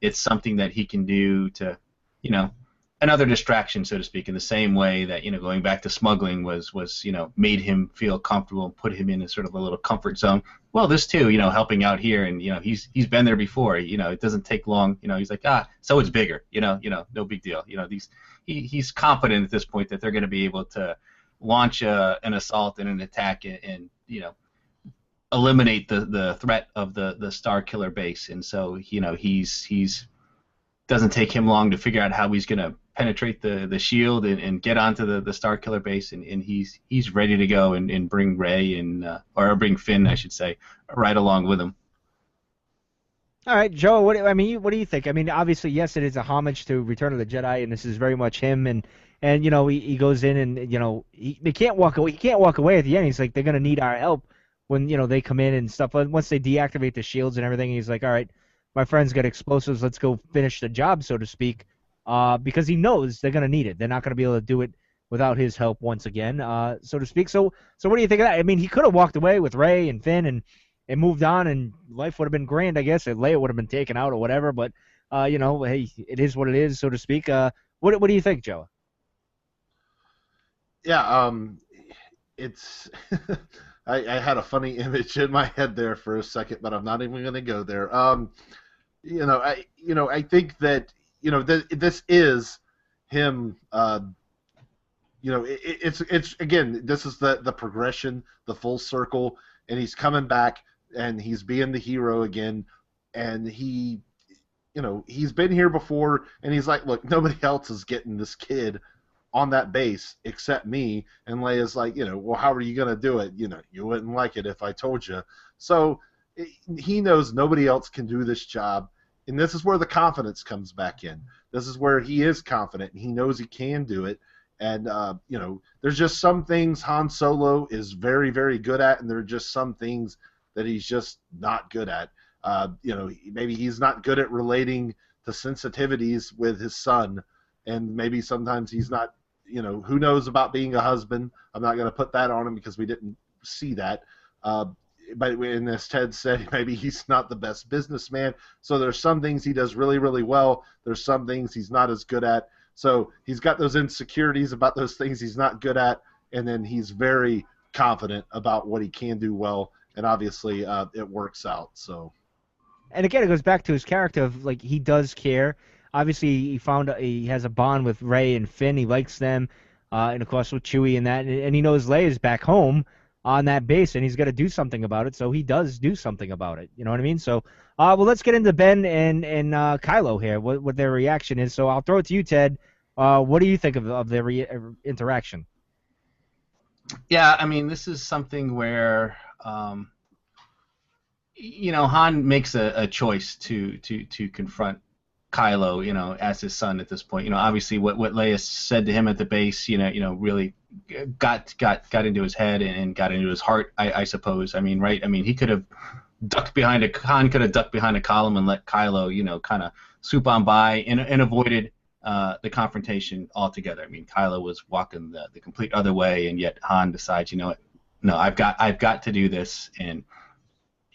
it's something that he can do to, another distraction, so to speak, in the same way that going back to smuggling was made him feel comfortable and put him in a sort of a little comfort zone. Well, this too, helping out here, and he's been there before. It doesn't take long. He's like, so it's bigger. No big deal. He's confident at this point that they're going to be able to launch an assault and an attack and eliminate the threat of the Star Killer base. And so he's doesn't take him long to figure out how he's going to penetrate the shield and get onto the Star Killer base, and he's ready to go and bring Rey or bring Finn, I should say, right along with him. All right, Joe. What do you think? I mean, obviously, yes, it is a homage to Return of the Jedi, and this is very much him. And he goes in, and they can't walk away. He can't walk away at the end. He's like, they're gonna need our help. when they come in and stuff. Once they deactivate the shields and everything, he's like, all right, my friend's got explosives. Let's go finish the job, so to speak. Because he knows they're gonna need it. They're not gonna be able to do it without his help once again, so to speak. So what do you think of that? I mean, he could have walked away with Rey and Finn and moved on, and life would have been grand, I guess. And Leia would have been taken out or whatever. But hey, it is what it is, so to speak. What do you think, Joe? Yeah, it's I had a funny image in my head there for a second, but I'm not even going to go there. I think that this is him. It's again, this is the progression, the full circle, and he's coming back and he's being the hero again, and he's been here before, and he's like, look, nobody else is getting this kid on that base except me. And Leia's like, well, how are you going to do it? You wouldn't like it if I told you. So he knows nobody else can do this job, and this is where the confidence comes back in. This is where he is confident, and he knows he can do it. And, there's just some things Han Solo is very, very good at, and there are just some things that he's just not good at. Maybe he's not good at relating to sensitivities with his son, and maybe sometimes he's not, who knows about being a husband. I'm not going to put that on him because we didn't see that. But as Ted said, maybe he's not the best businessman. So there's some things he does really, really well. There's some things he's not as good at. So he's got those insecurities about those things he's not good at, and then he's very confident about what he can do well, and obviously it works out. So. And again, it goes back to his character of, like, he does care. Obviously, he has a bond with Rey and Finn. He likes them, and of course with Chewie and that. And he knows Leia's back home on that base, and he's got to do something about it. So he does do something about it. You know what I mean? So, well, let's get into Ben and Kylo here. What their reaction is. So I'll throw it to you, Ted. What do you think of their interaction? Yeah, I mean, this is something where Han makes a choice to confront Kylo, as his son at this point. Obviously what Leia said to him at the base, really got into his head and got into his heart, I suppose. I mean, right? I mean, he could have Han could have ducked behind a column and let Kylo, kind of swoop on by and avoided the confrontation altogether. I mean, Kylo was walking the complete other way, and yet Han decides, no, I've got to do this. And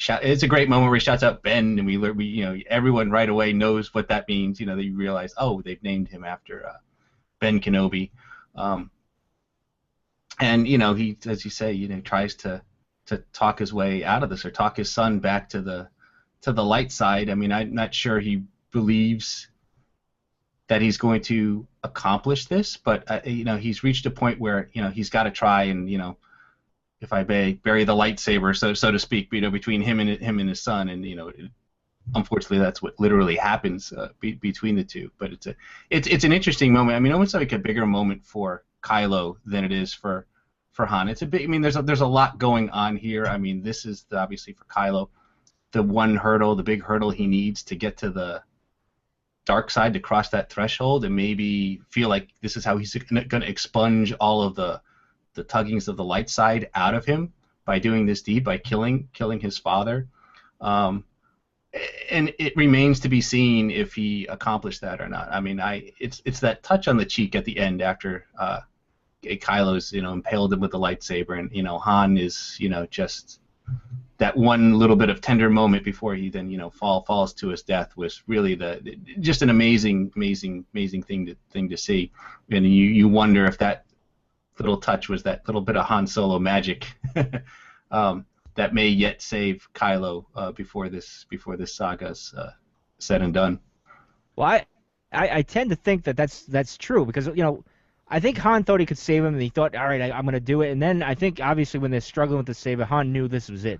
it's a great moment where he shouts out Ben, and we everyone right away knows what that means. They realize, oh, they've named him after Ben Kenobi, and he, as you say, tries to talk his way out of this, or talk his son back to the light side. I mean, I'm not sure he believes that he's going to accomplish this, but he's reached a point where he's got to try and if I may, bury the lightsaber, so to speak, between him and his son, and unfortunately that's what literally happens between the two. But it's an interesting moment. I mean, almost like a bigger moment for Kylo than it is for Han. It's a big. I mean, there's a lot going on here. I mean, this is obviously for Kylo the big hurdle he needs to get to the dark side, to cross that threshold, and maybe feel like this is how he's going to expunge all of the tuggings of the light side out of him by doing this deed, by killing his father. And it remains to be seen if he accomplished that or not. I mean, it's that touch on the cheek at the end after Kylo's impaled him with the lightsaber, and Han is just that one little bit of tender moment before he then falls to his death was really just an amazing thing to see. And you wonder if that little touch was that little bit of Han Solo magic that may yet save Kylo before this saga's said and done. Well, I tend to think that's true, because I think Han thought he could save him, and he thought, all right, I'm going to do it. And then I think obviously when they're struggling with the saber, Han knew this was it.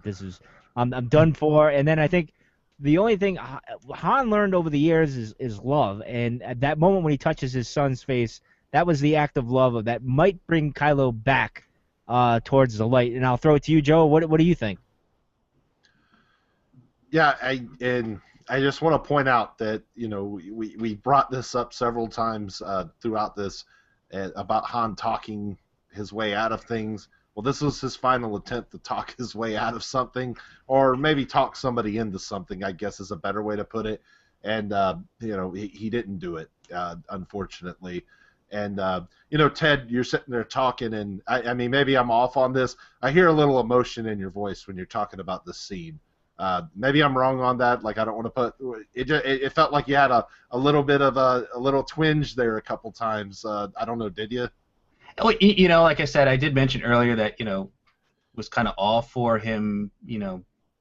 I'm done for. And then I think the only thing Han learned over the years is love. And at that moment when he touches his son's face, that was the act of love that might bring Kylo back towards the light. And I'll throw it to you, Joe. What do you think? Yeah, I just want to point out that we brought this up several times throughout this about Han talking his way out of things. well, this was his final attempt to talk his way out of something, or maybe talk somebody into something, I guess is a better way to put it. And, he didn't do it, unfortunately. And, Ted, you're sitting there talking, and I mean, maybe I'm off on this. I hear a little emotion in your voice when you're talking about this scene. Maybe I'm wrong on that. Like, I don't want to put it. It felt like you had a little bit of a little twinge there a couple times. I don't know. Did you? Well, like I said, I did mention earlier that was kind of all for him,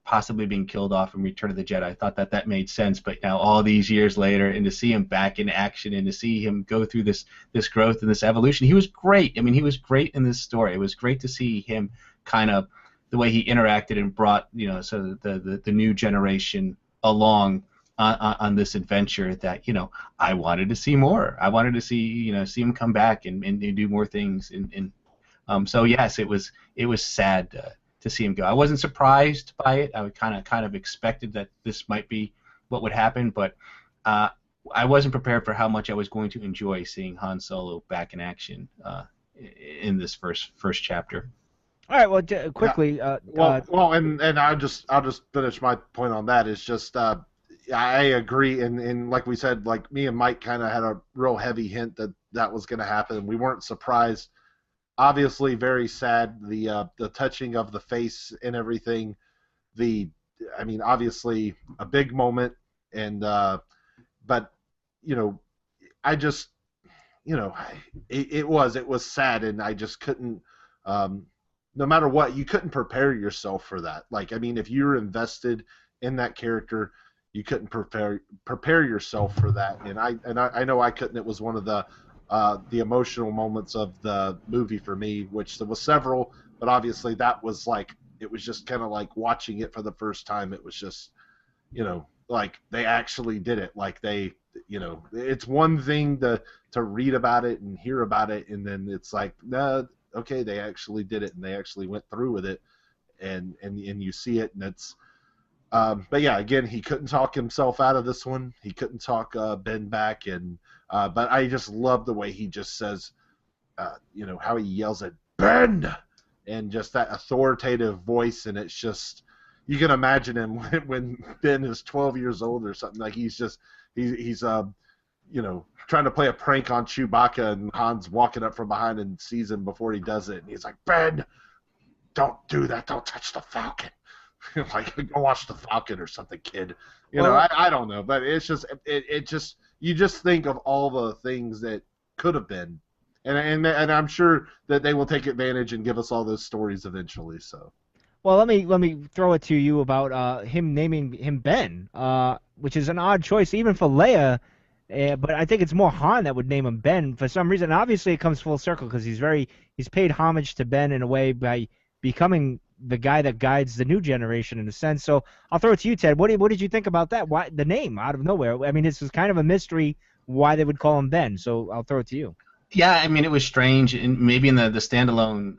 possibly being killed off in Return of the Jedi. I thought that made sense, but now all these years later, and to see him back in action, and to see him go through this growth and this evolution, he was great. I mean, he was great in this story. It was great to see him kind of the way he interacted and brought so the new generation along on this adventure that I wanted to see more. I wanted to see him come back and do more things. So yes, it was sad to see him go. I wasn't surprised by it. I would kind of expected that this might be what would happen, but I wasn't prepared for how much I was going to enjoy seeing Han Solo back in action in this first chapter. All right. Well, quickly. And I'll just finish my point on that. Is just I agree, and like we said, like me and Mike kind of had a real heavy hint that was going to happen. We weren't surprised. Obviously, very sad. The touching of the face and everything. Obviously a big moment, and but I just it was sad, and I just couldn't. No matter what, you couldn't prepare yourself for that. Like, I mean, if you were invested in that character, you couldn't prepare yourself for that. And I know I couldn't. It was one of the emotional moments of the movie for me, which there was several, but obviously that was like, it was just kind of like watching it for the first time. It was just, like they actually did it. Like they, it's one thing to read about it and hear about it, and then it's like, no. Okay, they actually did it, and they actually went through with it, and you see it, and it's. But yeah, again, he couldn't talk himself out of this one. He couldn't talk Ben back, and but I just love the way he just says, how he yells at Ben, and just that authoritative voice, and it's just you can imagine him when Ben is 12 years old or something, like he's trying to play a prank on Chewbacca, and Han's walking up from behind and sees him before he does it, and he's like, Ben, don't do that, don't touch the Falcon. Like, go watch the Falcon or something, kid. I don't know, but it's just, it just, you just think of all the things that could have been, and I'm sure that they will take advantage and give us all those stories eventually, so. Well, let me throw it to you about him naming him Ben, which is an odd choice even for Leia. But I think it's more Han that would name him Ben for some reason. Obviously, it comes full circle because he's paid homage to Ben in a way by becoming the guy that guides the new generation in a sense. So I'll throw it to you, Ted. What did you think about that? Why the name out of nowhere? I mean, this was kind of a mystery why they would call him Ben. So I'll throw it to you. Yeah, I mean, it was strange, and maybe in the standalone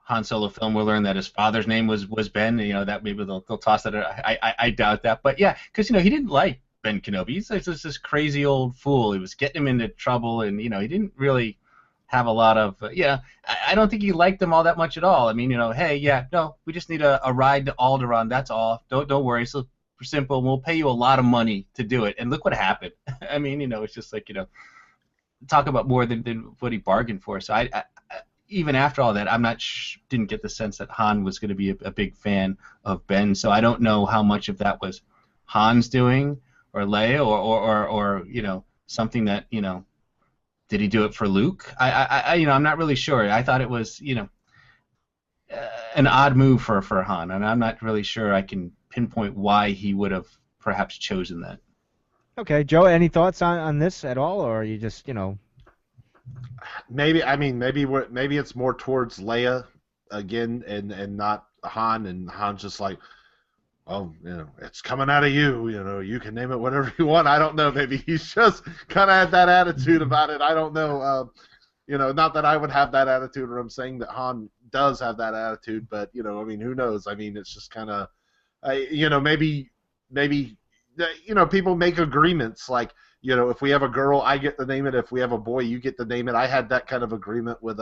Han Solo film, we'll learn that his father's name was Ben. That maybe they'll toss that. I doubt that, but yeah, because he didn't like Ben Kenobi. He's just this crazy old fool. He was getting him into trouble, and he didn't really have a lot of. I don't think he liked them all that much at all. I mean, hey, yeah, no, we just need a ride to Alderaan. That's all. Don't worry. It's simple. We'll pay you a lot of money to do it, and look what happened. I mean, it's just like talk about more than what he bargained for. So I even after all that, I'm not didn't get the sense that Han was going to be a big fan of Ben. So I don't know how much of that was Han's doing, or Leia, or something that did he do it for Luke? I'm not really sure. I thought it was an odd move for Han, and I'm not really sure I can pinpoint why he would have perhaps chosen that. Okay, Joe, any thoughts on this at all, or are you just Maybe it's more towards Leia again, and not Han, and Han's just like, oh, it's coming out of you. You can name it whatever you want. I don't know. Maybe he's just kind of had that attitude about it. I don't know. Not that I would have that attitude, or I'm saying that Han does have that attitude, but who knows? I mean, it's just kind of, maybe people make agreements like, if we have a girl, I get to name it. If we have a boy, you get to name it. I had that kind of agreement with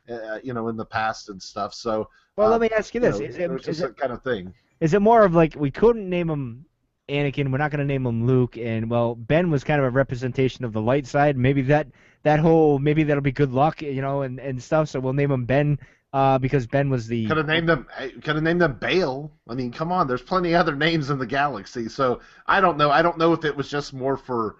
in the past and stuff. So, Well, let me ask you this: it's just that kind of thing. is it more of like we couldn't name him Anakin, we're not going to name him Luke, and well, Ben was kind of a representation of the light side. Maybe maybe that'll be good luck, and stuff. So we'll name him Ben, because Ben was the. Could have named them Bail. I mean, come on, there's plenty of other names in the galaxy. So I don't know. I don't know if it was just more for.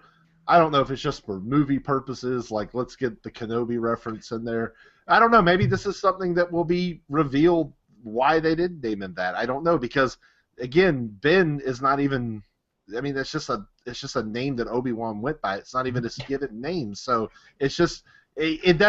I don't know if it's just for movie purposes, like let's get the Kenobi reference in there. I don't know. Maybe this is something that will be revealed why they did name him that. I don't know, because again, Ben is not even. I mean, it's just a name that Obi-Wan went by. It's not even his given name. So it's just it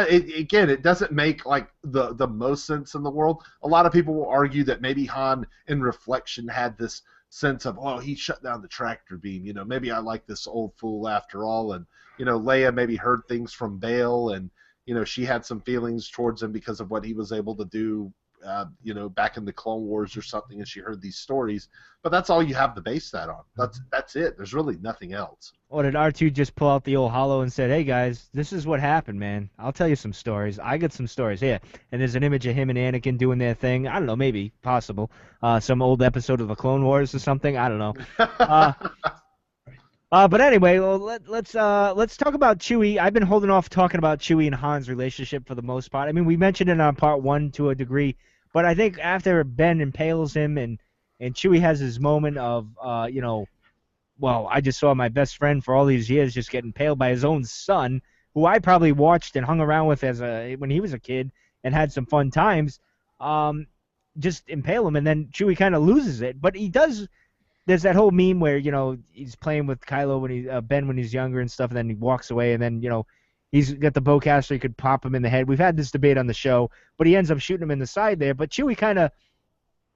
doesn't make like the most sense in the world. A lot of people will argue that maybe Han, in reflection, had this sense of, oh, he shut down the tractor beam. Maybe I like this old fool after all. And Leia maybe heard things from Bail, and she had some feelings towards him because of what he was able to do. Back in the Clone Wars or something, and she heard these stories. But that's all you have to base that on. That's it. There's really nothing else. Or did R2 just pull out the old hollow and said, hey, guys, this is what happened, man. I'll tell you some stories. I got some stories here. And there's an image of him and Anakin doing their thing. I don't know, maybe, possible. Some old episode of the Clone Wars or something. I don't know. But anyway, well, let's talk about Chewie. I've been holding off talking about Chewie and Han's relationship for the most part. I mean, we mentioned it on part 1 to a degree, but I think after Ben impales him and Chewie has his moment of, well, I just saw my best friend for all these years just get impaled by his own son, who I probably watched and hung around with when he was a kid and had some fun times, just impale him, and then Chewie kind of loses it. But he does. There's that whole meme where he's playing with Kylo Ben when he's younger and stuff, and then he walks away, and then he's got the bowcaster, he could pop him in the head. We've had this debate on the show, but he ends up shooting him in the side there. But Chewie kind of,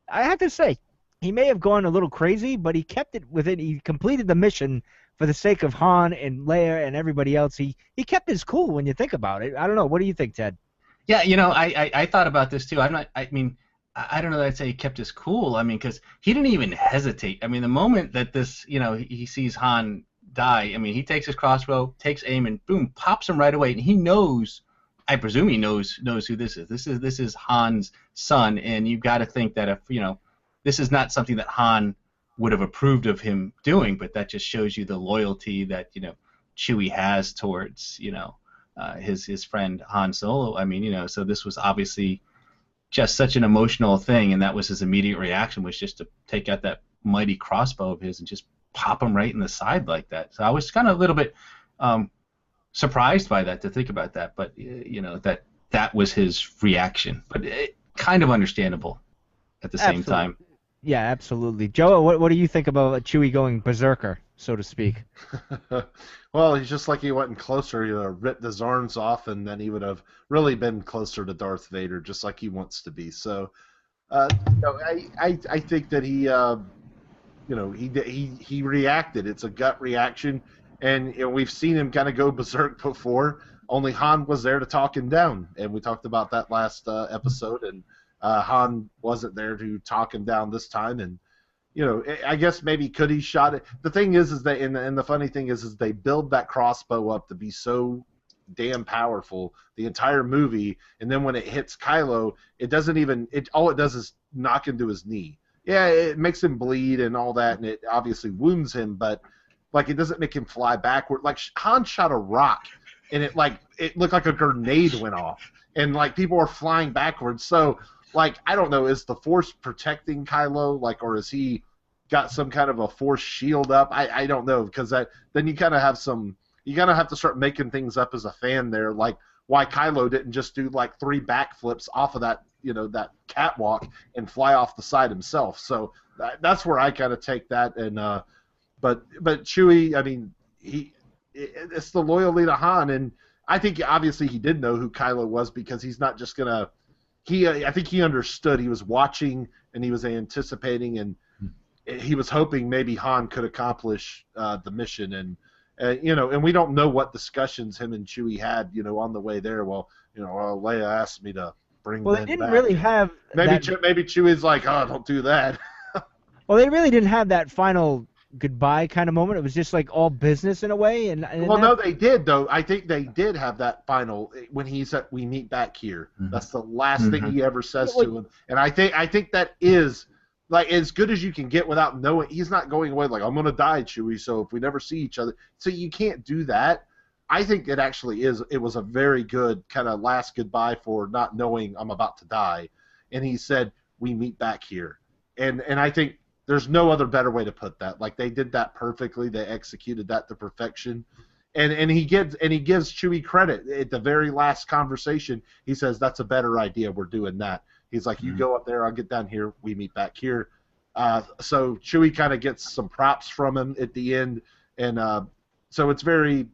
I have to say, he may have gone a little crazy, but he kept it within. He completed the mission for the sake of Han and Leia and everybody else. He kept his cool when you think about it. I don't know. What do you think, Ted? Yeah, I thought about this too. I don't know that I'd say he kept his cool. I mean, because he didn't even hesitate. I mean, the moment that this, he sees Han die, I mean, he takes his crossbow, takes aim, and boom, pops him right away. And he knows, I presume he knows who this is. This is Han's son, and you've got to think that if, this is not something that Han would have approved of him doing, but that just shows you the loyalty that, Chewie has towards, his friend Han Solo. I mean, so this was obviously just such an emotional thing, and that was his immediate reaction, was just to take out that mighty crossbow of his and just pop him right in the side like that. So I was kind of a little bit surprised by that, to think about that, but that was his reaction, but kind of understandable at the same time. Yeah, absolutely. Joe, what do you think about Chewie going berserker, so to speak? Well, he's just like he went in closer, ripped his arms off, and then he would have really been closer to Darth Vader, just like he wants to be. So, I think that he reacted. It's a gut reaction, and we've seen him kind of go berserk before. Only Han was there to talk him down, and we talked about that last episode, and Han wasn't there to talk him down this time, and I guess maybe could he shot it. The thing is that, and the funny thing is they build that crossbow up to be so damn powerful the entire movie, and then when it hits Kylo, it doesn't even. All it does is knock into his knee. Yeah, it makes him bleed and all that, and it obviously wounds him, but like it doesn't make him fly backward. Like Han shot a rock, and it looked like a grenade went off, and like people are flying backwards. So. Like, I don't know, is the Force protecting Kylo, or is he got some kind of a Force shield up? I don't know, because then you kind of have to start making things up as a fan there, like why Kylo didn't just do 3 backflips off of that, that catwalk and fly off the side himself. So that's where I kind of take that, and but Chewie, I mean, it's the loyalty to Han, and I think obviously he did know who Kylo was, because he's not just gonna. I think he understood. He was watching and he was anticipating, and he was hoping maybe Han could accomplish the mission. And and we don't know what discussions him and Chewie had, on the way there. Well, Leia asked me to bring. Well, they didn't really have. Maybe Chewie's like, oh, don't do that. Well, they really didn't have that final goodbye kind of moment? It was just like all business in a way, and Well, no, that. they did though. I think they did have that final when he said, "We meet back here." That's the last thing he ever Yeah, says to him, and I think that is like as good as you can get without knowing. He's not going away like I'm going to die, Chewie. So if we never see each other, so you can't do that. I think it actually is. It was a very good kind of last goodbye for not knowing I'm about to die, and he said, "We meet back here," and I think there's no other better way to put that. Like they did that perfectly. They executed that to perfection. And he gives Chewie credit at the very last conversation. He says that's a better idea. We're doing that. He's like, you go up there, I'll get down here. We meet back here. So Chewie kind of gets some props from him at the end, and so it's very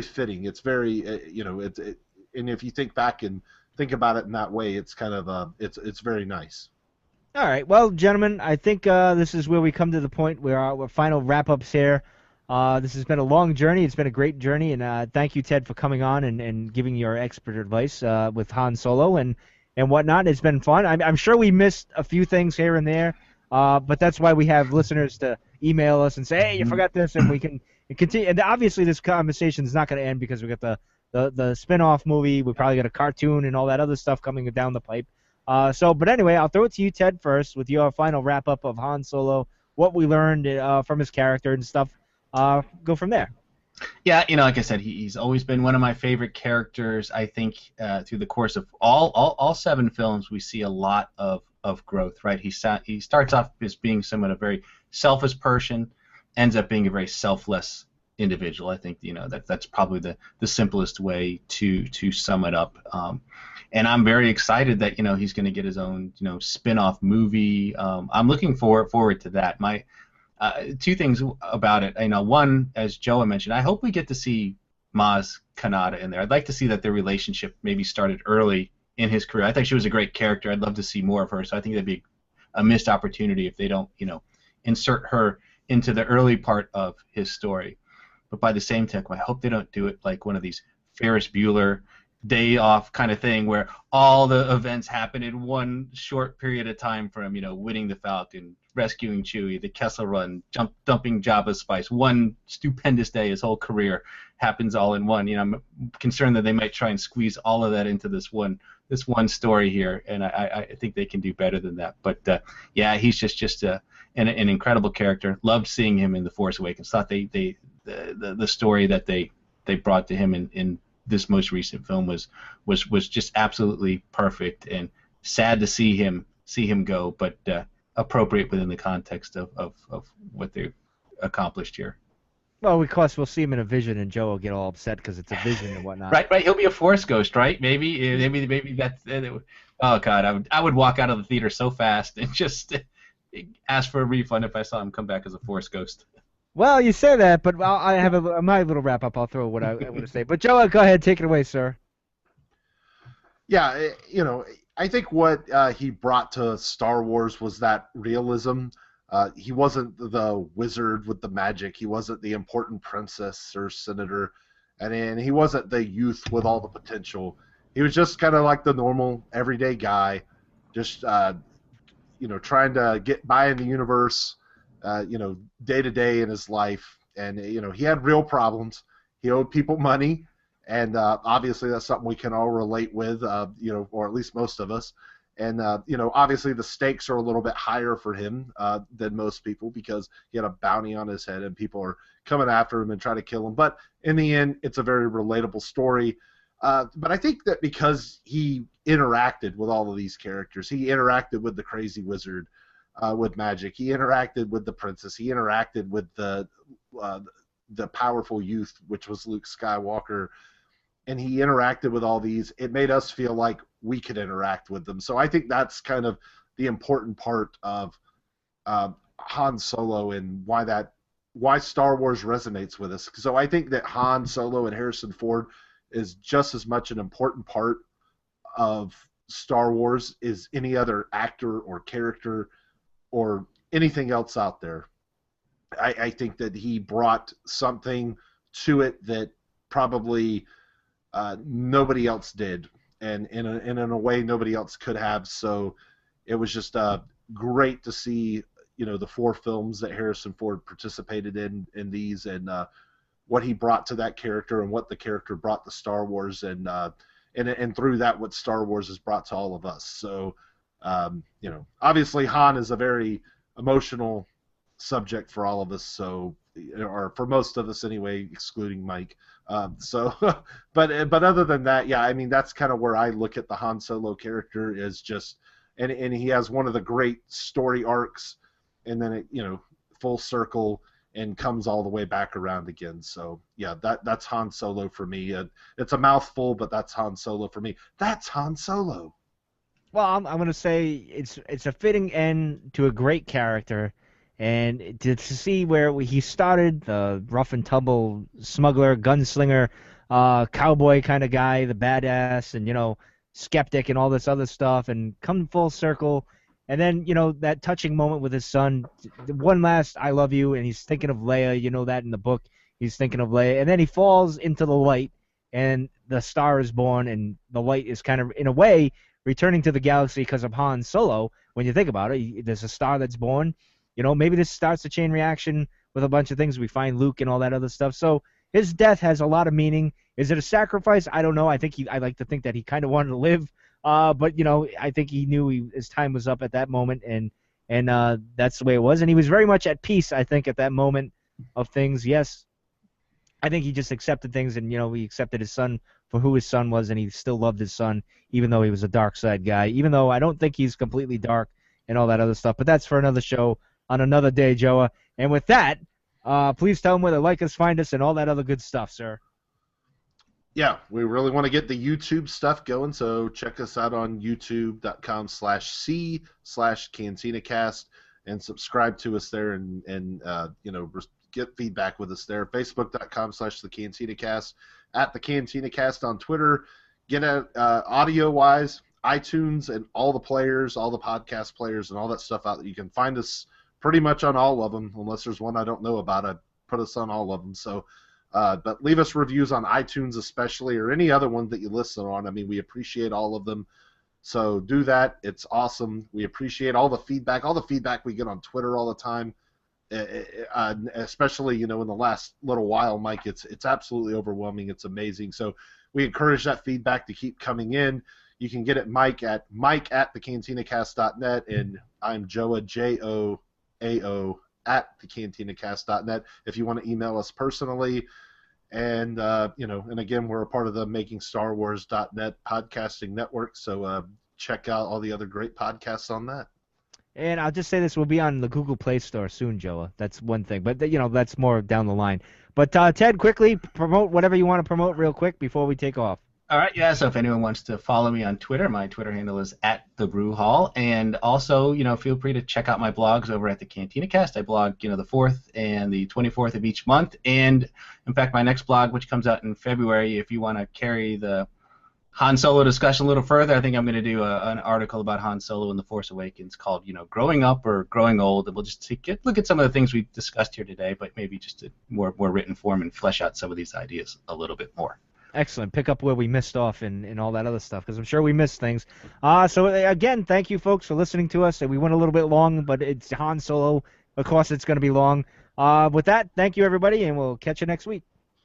fitting. It's very and if you think back and think about it in that way, it's kind of it's very nice. All right, well, gentlemen, I think this is where we come to the point where our final wrap-ups here. This has been a long journey. It's been a great journey, and thank you, Ted, for coming on and giving your expert advice with Han Solo and whatnot. It's been fun. I'm sure we missed a few things here and there, but that's why we have listeners to email us and say, hey, you forgot this, and we can continue. And obviously, this conversation is not going to end because we got the spin-off movie. We probably got a cartoon and all that other stuff coming down the pipe. But anyway, I'll throw it to you, Ted, first with your final wrap-up of Han Solo, what we learned from his character and stuff. Go from there. Yeah, like I said, he's always been one of my favorite characters. I think through the course of all 7 films, we see a lot of growth, right? He starts off as being someone a very selfish person, ends up being a very selfless individual. I think that's probably the simplest way to sum it up. And I'm very excited that he's going to get his own spin-off movie. I'm looking forward to that. My 2 things about it. One, as Joao mentioned, I hope we get to see Maz Kanata in there. I'd like to see that their relationship maybe started early in his career. I think she was a great character. I'd love to see more of her. So I think that'd be a missed opportunity if they don't insert her into the early part of his story. But by the same token, I hope they don't do it like one of these Ferris Bueller day off kind of thing where all the events happen in one short period of time from winning the Falcon, rescuing Chewie, the Kessel Run, dumping Jabba's spice. One stupendous day, his whole career happens all in one. I'm concerned that they might try and squeeze all of that into this one story here, and I think they can do better than that. But yeah, he's just an incredible character. Loved seeing him in The Force Awakens. Thought the story that they brought to him in this most recent film was just absolutely perfect, and sad to see him go, but appropriate within the context of what they accomplished here. Well, of course, we'll see him in a vision, and Joe will get all upset because it's a vision and whatnot. Right. He'll be a Force ghost, right? Maybe that's. Oh God, I would walk out of the theater so fast and just ask for a refund if I saw him come back as a Force ghost. Well, you say that, but I have my little wrap up. I'll throw what I want to say. But Joe, go ahead, take it away, sir. Yeah, I think what he brought to Star Wars was that realism. He wasn't the wizard with the magic. He wasn't the important princess or senator, and he wasn't the youth with all the potential. He was just kind of like the normal, everyday guy, just trying to get by in the universe. Day to day in his life, and he had real problems. He owed people money, and obviously that's something we can all relate with, or at least most of us. And obviously the stakes are a little bit higher for him than most people because he had a bounty on his head and people are coming after him and trying to kill him. But in the end, it's a very relatable story. But I think that because he interacted with all of these characters, he interacted with the crazy wizard. With magic, he interacted with the princess. He interacted with the powerful youth, which was Luke Skywalker, and he interacted with all these. It made us feel like we could interact with them. So I think that's kind of the important part of Han Solo and why Star Wars resonates with us. So I think that Han Solo and Harrison Ford is just as much an important part of Star Wars as any other actor or character or anything else out there. I think that he brought something to it that probably nobody else did, and in a way nobody else could have. So it was just great to see the 4 films that Harrison Ford participated in these, and what he brought to that character and what the character brought to Star Wars, and through that what Star Wars has brought to all of us. So obviously Han is a very emotional subject for all of us, so, or for most of us anyway, excluding Mike. But other than that, yeah, I mean, that's kind of where I look at the Han Solo character, is just, and he has one of the great story arcs, and then it, full circle and comes all the way back around again. So yeah, that's Han Solo for me. It's a mouthful, but that's Han Solo for me. That's Han Solo. Well, I'm going to say it's a fitting end to a great character, and to see where he started, the rough and tumble smuggler, gunslinger, cowboy kind of guy, the badass, and skeptic and all this other stuff, and come full circle, and then that touching moment with his son, one last "I love you," and he's thinking of Leia. That in the book, he's thinking of Leia, and then he falls into the light, and the star is born, and the light is kind of, in a way, returning to the galaxy because of Han Solo. When you think about it, there's a star that's born. Maybe this starts a chain reaction with a bunch of things. We find Luke and all that other stuff. So his death has a lot of meaning. Is it a sacrifice? I don't know. I like to think that he kind of wanted to live. But I think he knew his time was up at that moment, and that's the way it was. And he was very much at peace, I think, at that moment of things. Yes, I think he just accepted things, and he accepted his son for who his son was, and he still loved his son, even though he was a dark side guy. Even though I don't think he's completely dark and all that other stuff. But that's for another show on another day, Joa. And with that, please tell them where to like us, find us, and all that other good stuff, sir. Yeah, we really want to get the YouTube stuff going, so check us out on youtube.com/c/CantinaCast and subscribe to us there, and get feedback with us there. Facebook.com/TheCantinaCast, at The CantinaCast on Twitter. Get audio-wise, iTunes and all the players, all the podcast players, and all that stuff out. You can find us pretty much on all of them, unless there's one I don't know about. I put us on all of them. So, but leave us reviews on iTunes especially, or any other one that you listen on. I mean, we appreciate all of them. So do that. It's awesome. We appreciate all the feedback we get on Twitter all the time. Especially in the last little while, Mike, it's absolutely overwhelming. It's amazing. So we encourage that feedback to keep coming in. You can get it Mike at thecantinacast.net, and I'm Joa, JOAO, at thecantinacast.net if you want to email us personally. And and again, we're a part of the MakingStarWars.net podcasting network, so check out all the other great podcasts on that. And I'll just say this, will be on the Google Play Store soon, Joa. That's one thing. But, that's more down the line. But, Ted, quickly, promote whatever you want to promote real quick before we take off. All right, yeah, so if anyone wants to follow me on Twitter, my Twitter handle is @TheBrewHall. And also, feel free to check out my blogs over at the Cantina Cast. I blog, the 4th and the 24th of each month. And, in fact, my next blog, which comes out in February, if you want to carry the Han Solo discussion a little further, I think I'm going to do an article about Han Solo and The Force Awakens called, Growing Up or Growing Old, and we'll just look at some of the things we've discussed here today, but maybe just in more written form and flesh out some of these ideas a little bit more. Excellent. Pick up where we missed off and all that other stuff, because I'm sure we missed things. So, again, thank you, folks, for listening to us. We went a little bit long, but it's Han Solo. Of course, it's going to be long. With that, thank you, everybody, and we'll catch you next week.